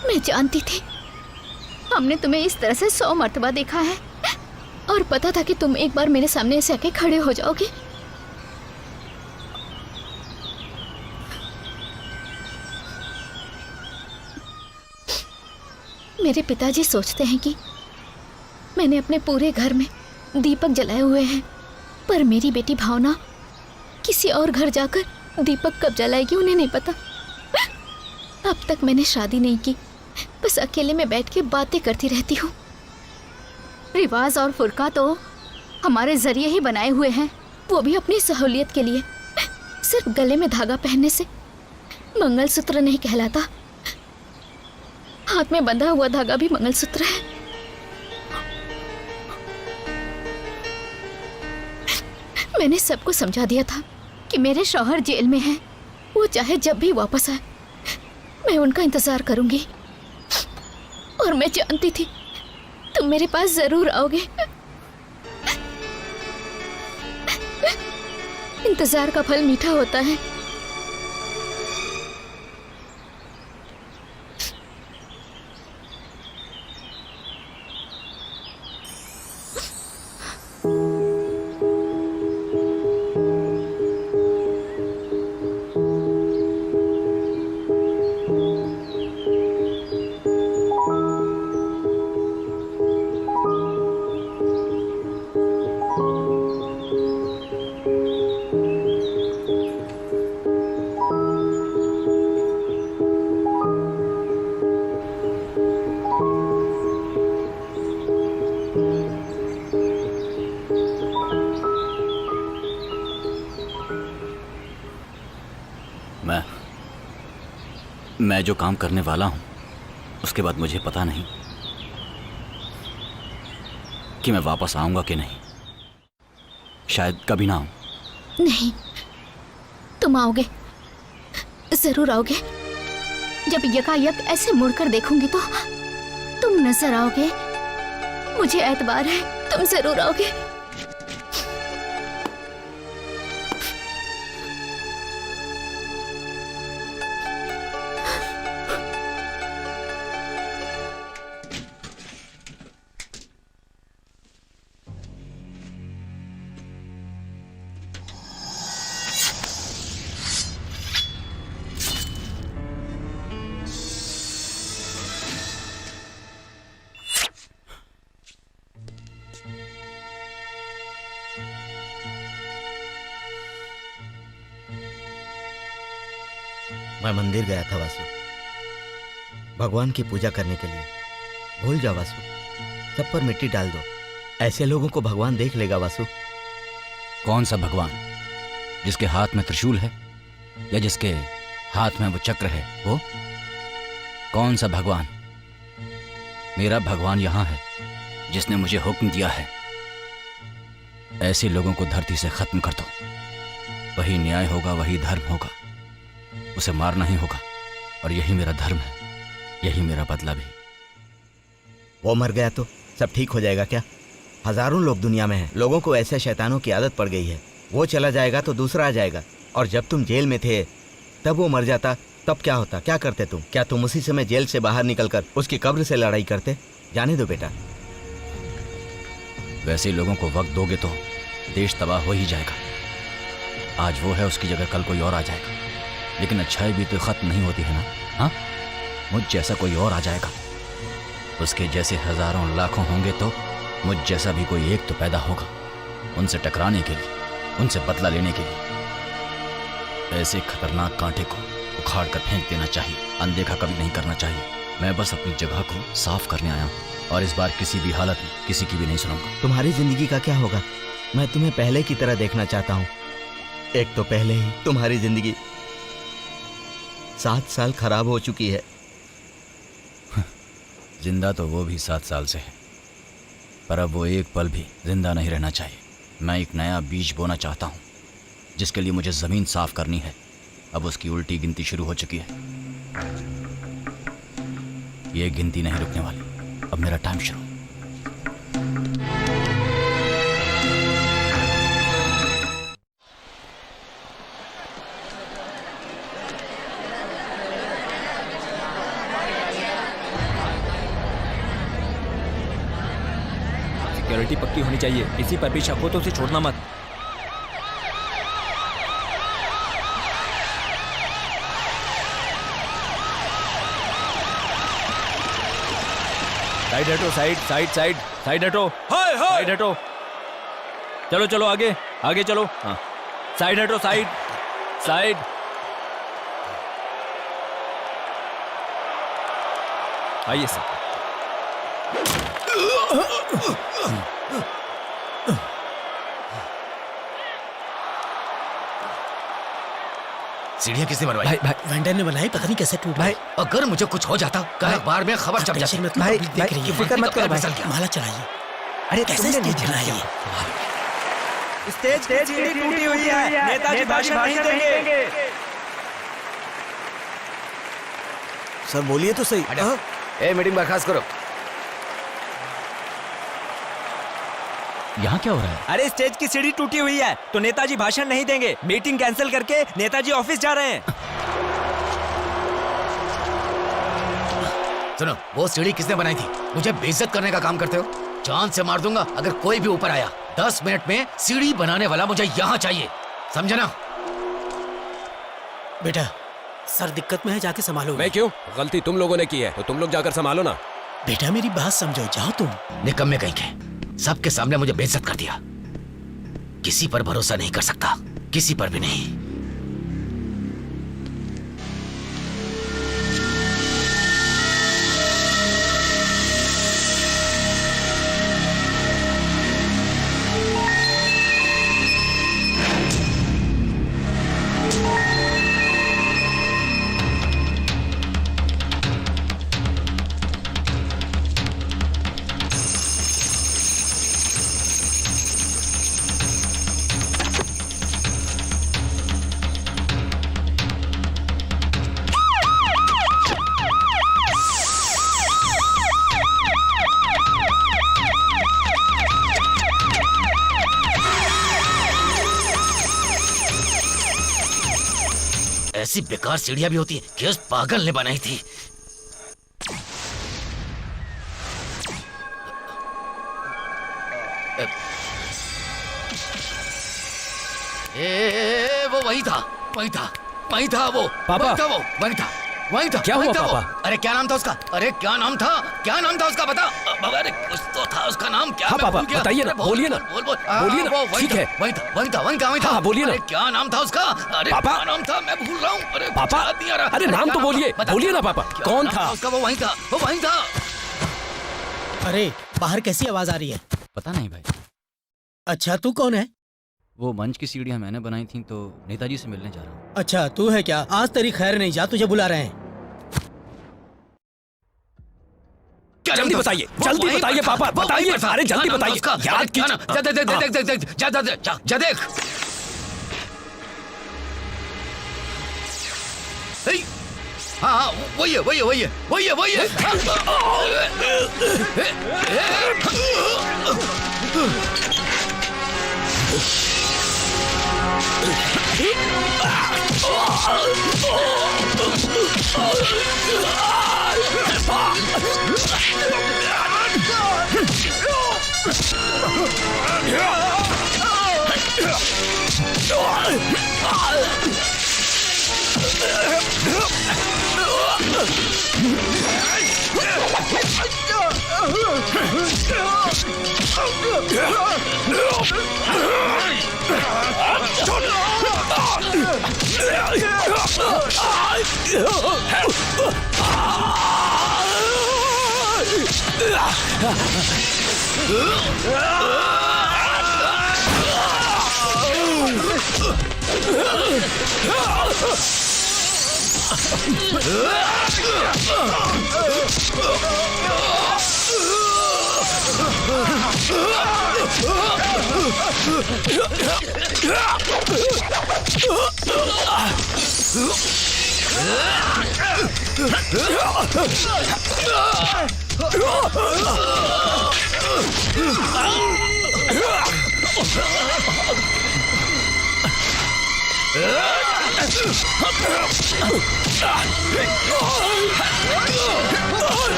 मैं जानती थी, हमने तुम्हें इस तरह से 100 मर्तबा देखा है और पता था कि तुम एक बार मेरे सामने ऐसे आके खड़े हो जाओगे। मेरे पिताजी सोचते हैं कि मैंने अपने पूरे घर में दीपक जलाए हुए हैं, पर मेरी बेटी भावना किसी और घर जाकर दीपक कब जलाएगी उन्हें नहीं पता। अब तक मैंने शादी नहीं की, बस अकेले में बैठ के बातें करती रहती हूँ। रिवाज और फुर्का तो हमारे जरिए ही बनाए हुए हैं, वो भी अपनी सहूलियत के लिए। सिर्फ गले में धागा पहनने से मंगलसूत्र नहीं कहलाता, हाथ में बंधा हुआ धागा भी मंगलसूत्र है। मैंने सबको समझा दिया था कि मेरे शौहर जेल में हैं, वो चाहे जब भी वापस आए मैं उनका इंतजार करूंगी। और मैं जानती थी तुम मेरे पास जरूर आओगे। इंतजार का फल मीठा होता है। मैं जो काम करने वाला हूं उसके बाद मुझे पता नहीं कि मैं वापस आऊंगा कि नहीं। शायद कभी ना आऊं। नहीं, तुम आओगे, जरूर आओगे। जब यकायक ऐसे मुड़कर देखूंगी तो तुम नजर आओगे। मुझे एतबार है, तुम जरूर आओगे। मैं मंदिर गया था वासु, भगवान की पूजा करने के लिए। भूल जाओ वासु, सब पर मिट्टी डाल दो। ऐसे लोगों को भगवान देख लेगा वासु। कौन सा भगवान? जिसके हाथ में त्रिशूल है या जिसके हाथ में वो चक्र है? वो कौन सा भगवान? मेरा भगवान यहां है, जिसने मुझे हुक्म दिया है, ऐसे लोगों को धरती से खत्म कर दो। वही न्याय होगा, वही धर्म होगा। उसे मारना ही होगा और यही मेरा धर्म है, यही मेरा बदला भी। वो मर गया तो सब ठीक हो जाएगा क्या? हजारों लोग दुनिया में हैं, लोगों को ऐसे शैतानों की आदत पड़ गई है। वो चला जाएगा तो दूसरा आ जाएगा। और जब तुम जेल में थे तब वो मर जाता, तब क्या होता? क्या करते तुम? क्या तुम उसी समय जेल से बाहर निकलकर उसकी कब्र से लड़ाई करते? जाने दो बेटा। वैसे लोगों को वक्त दोगे तो देश तबाह हो ही जाएगा। आज वो है, उसकी जगह कल कोई और आ जाएगा। लेकिन अच्छाई भी तो खत्म नहीं होती है ना? हाँ, मुझ जैसा कोई और आ जाएगा। उसके जैसे हजारों लाखों होंगे तो मुझ जैसा भी कोई एक तो पैदा होगा, उनसे टकराने के लिए, उनसे बदला लेने के लिए। ऐसे खतरनाक कांटे को उखाड़ कर फेंक देना चाहिए, अनदेखा कभी नहीं करना चाहिए। मैं बस अपनी जगह को साफ करने आया हूँ और इस बार किसी भी हालत में किसी की भी नहीं सुनूंगा। तुम्हारी जिंदगी का क्या होगा? मैं तुम्हें पहले की तरह देखना चाहता हूँ। एक तो पहले ही तुम्हारी जिंदगी 7 साल खराब हो चुकी है। जिंदा तो वो भी 7 साल से है, पर अब वो एक पल भी जिंदा नहीं रहना चाहिए। मैं एक नया बीज बोना चाहता हूँ, जिसके लिए मुझे जमीन साफ करनी है। अब उसकी उल्टी गिनती शुरू हो चुकी है। ये गिनती नहीं रुकने वाली। अब मेरा टाइम शुरू। सिक्योरिटी पक्की होनी चाहिए, किसी पर भी शक हो तो उसे छोड़ना मत। साइड हटो, साइड हटो, साइड हटो। चलो चलो आगे आगे चलो। हाँ, साइड हटो, साइड। आइए सर। सीढ़ियाँ किसने बनवाई? भाई वेंडर ने बनाई, पता नहीं कैसे टूट भाई। अगर मुझे कुछ हो जाता कल अखबार में खबर छप जाती। भाई देख रही है, फिक्र मत करो भाई। माला चढ़ाइए। अरे कैसे स्टेज चढ़ाइए? स्टेज सीढ़ी टूटी हुई है, नेताजी भाषण नहीं देंगे। सर बोलिए तो सही। ए मीटिंग बर्खास्त करो। यहाँ क्या हो रहा है? अरे स्टेज की सीढ़ी टूटी हुई है तो नेताजी भाषण नहीं देंगे। मीटिंग कैंसिल करके नेताजी ऑफिस जा रहे हैं। सुनो, वो सीढ़ी किसने बनाई थी? मुझे बेइज्जत करने का काम करते हो? जान से मार दूंगा अगर कोई भी ऊपर आया। 10 मिनट में सीढ़ी बनाने वाला मुझे यहाँ चाहिए, समझे ना? बेटा सर दिक्कत में है, जाके संभालो। मैं क्यों? गलती तुम लोगों ने की है तो तुम लोग जाकर संभालो ना। बेटा मेरी बात समझो, जाओ तुम। निकम्मे कहीं के, सबके सामने मुझे बेइज्जत कर दिया। किसी पर भरोसा नहीं कर सकता, किसी पर भी नहीं। ऐसी बेकार सीढ़ियां भी होती है कि उस पागल ने बनाई थी। वो वही था वो। पापा। वही था। क्या हुआ पापा? अरे क्या नाम था उसका? क्या नाम था उसका? बता। अरे कुछ तो था उसका नाम। क्या? हाँ पापा बताइए ना, बोलिए ना। बोलिए ना। ठीक है। वही था। हाँ बोलिए ना। अरे क्या नाम था उसका? अरे पापा। क्या नाम था? मैं भूल रहा हूँ। अरे पापा। याद नहीं आ रहा। अरे नाम क्या तो बोलिए। बता। बोलिए ना पापा। क्या कौन नाम था? उसका? वो वही था। अरे बाहर कैसी आवाज आ रही है? पता नहीं भाई। अच्छा तू कौन है? वो मंच की सीढ़ियां मैंने बनाई थी तो नेताजी से मिलने जा रहा हूँ। अच्छा तू है क्या? आज तेरी खैर नहीं, जा, तुझे बुला रहे हैं। जल्दी बताइए, जल्दी बताइए पापा, बताइए। अरे जल्दी बताइए। याद कीजिए। जा देख। हाँ वही है।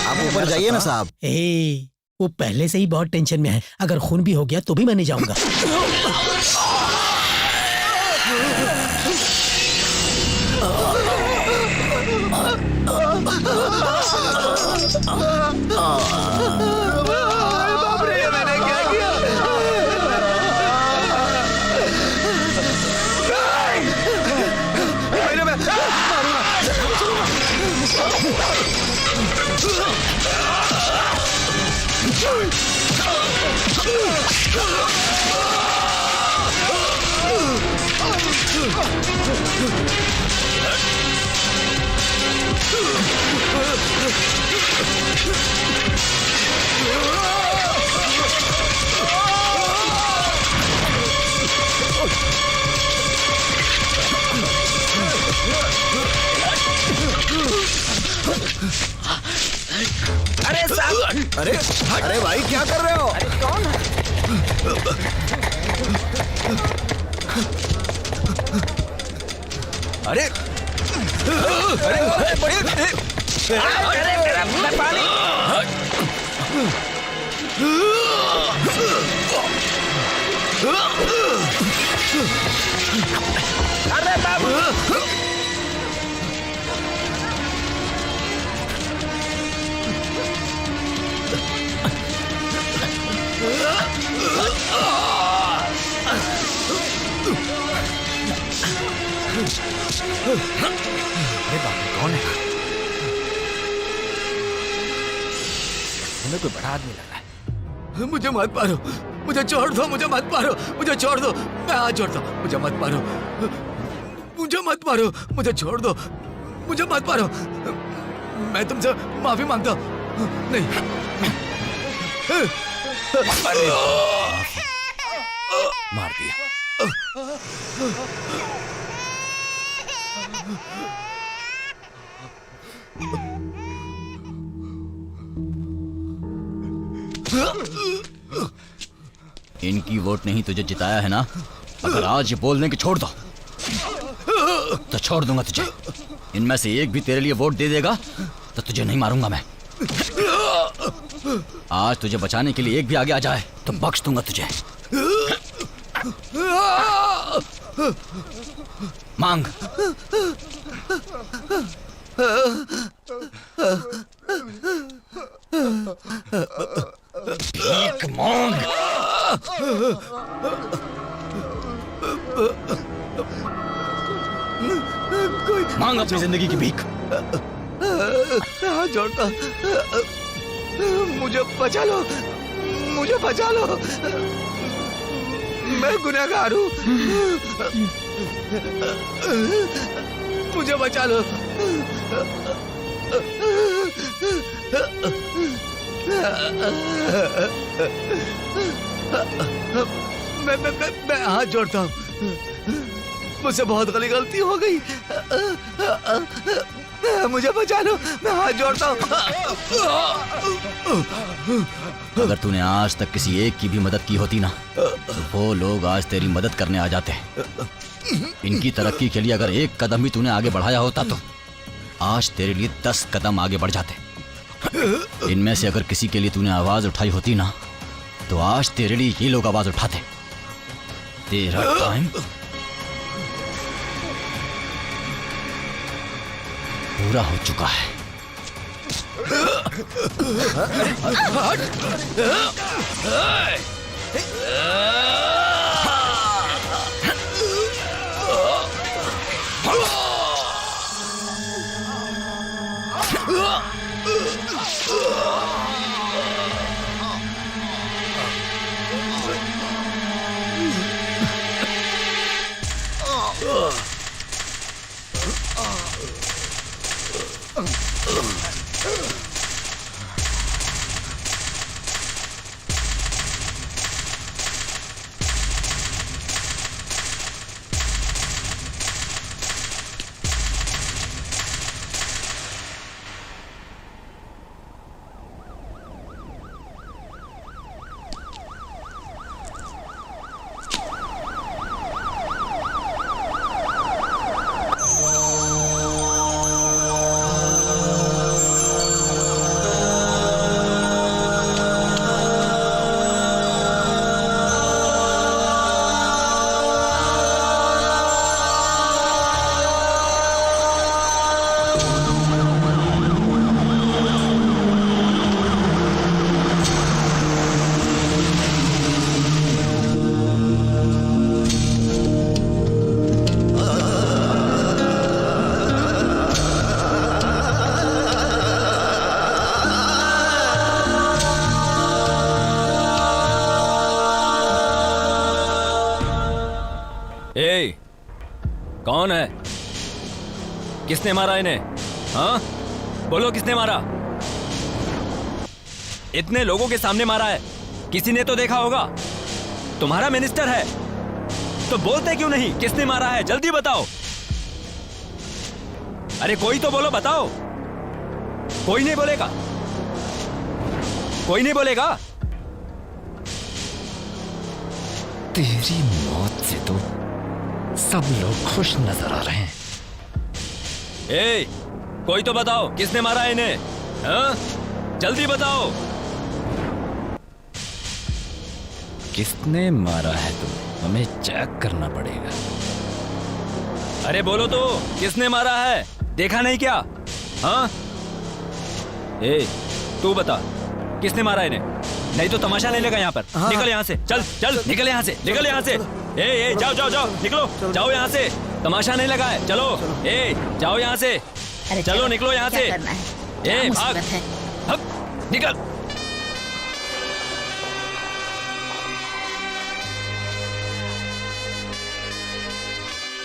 आप ऊपर जाइए ना साहब। वो पहले से ही बहुत टेंशन में है, अगर खून भी हो गया तो भी मैं नहीं जाऊंगा। बाप रे, मैंने क्या किया? अरे साहब, अरे अरे भाई क्या कर रहे हो? अरे कौन है? अरे अरे पानी। अरे बाबू, अरे बाप रे, कौन है? हमें कोई बड़ा आदमी लग रहा है। मुझे मत मारो, मुझे छोड़ दो, मुझे मत मारो, मुझे छोड़ दो, मैं हाथ जोड़ता हूँ, मुझे मत मारो, मुझे मत मारो, मुझे छोड़ दो, मुझे मत मारो, मैं तुमसे माफी मांगता हूँ। नहीं, अरे मार दिया। इनकी वोट नहीं तुझे जिताया है ना? अगर आज ये बोल दें कि छोड़ दो तो छोड़ दूंगा तुझे। इनमें से एक भी तेरे लिए वोट दे देगा तो तुझे नहीं मारूंगा मैं। आज तुझे बचाने के लिए एक भी आगे आ जाए तो बख्श दूंगा तुझे। मांग। भीख मांग। मांग अपनी जिंदगी की भीख। हाथ जोड़ता, मुझे बचा लो, मुझे बचा लो, मैं गुनहगार हूँ, मुझे बचा लो। मैं हाथ जोड़ता हूँ, मुझसे बहुत बड़ी गलती हो गई, मुझे बचा लो, मैं हाथ जोड़ता हूँ। अगर तूने आज तक किसी एक की भी मदद की होती ना तो वो लोग आज तेरी मदद करने आ जाते। इनकी तरक्की के लिए अगर एक कदम भी तूने आगे बढ़ाया होता तो आज तेरे लिए 10 कदम आगे बढ़ जाते। इनमें से अगर किसी के लिए तूने आवाज उठाई होती ना तो आज तेरे लिए ये लोग आवाज उठाते। तेरा टाइम पूरा हो चुका है। ए, कौन है? किसने मारा इन्हें? हाँ, बोलो किसने मारा? इतने लोगों के सामने मारा है, किसी ने तो देखा होगा। तुम्हारा मिनिस्टर है तो बोलते क्यों नहीं? किसने मारा है? जल्दी बताओ। अरे कोई तो बोलो, बताओ। कोई नहीं बोलेगा? कोई नहीं बोलेगा? तेरी मौत से तो सब लोग खुश नजर आ रहे हैं। ए, कोई तो बताओ किसने मारा है इन्हें? हाँ? जल्दी बताओ। किसने मारा है तो हमें चेक करना पड़ेगा। अरे बोलो तो, किसने मारा है? देखा नहीं क्या? हाँ? ए, तू बता, किसने मारा इन्हें? नहीं तो तमाशा नहीं लेगा यहाँ पर। हाँ। निकल यहाँ से, चल चल, निकल यहाँ से, निकल यहाँ से। ए, जाओ जाओ जाओ, निकलो, जाओ यहाँ से। तमाशा नहीं लगा है, चलो। ए, जाओ यहाँ से, चलो निकलो यहाँ से। ए, भाग, हप, निकल।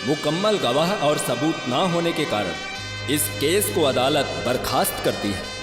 मुकम्मल गवाह और सबूत ना होने के कारण इस केस को अदालत बर्खास्त करती है।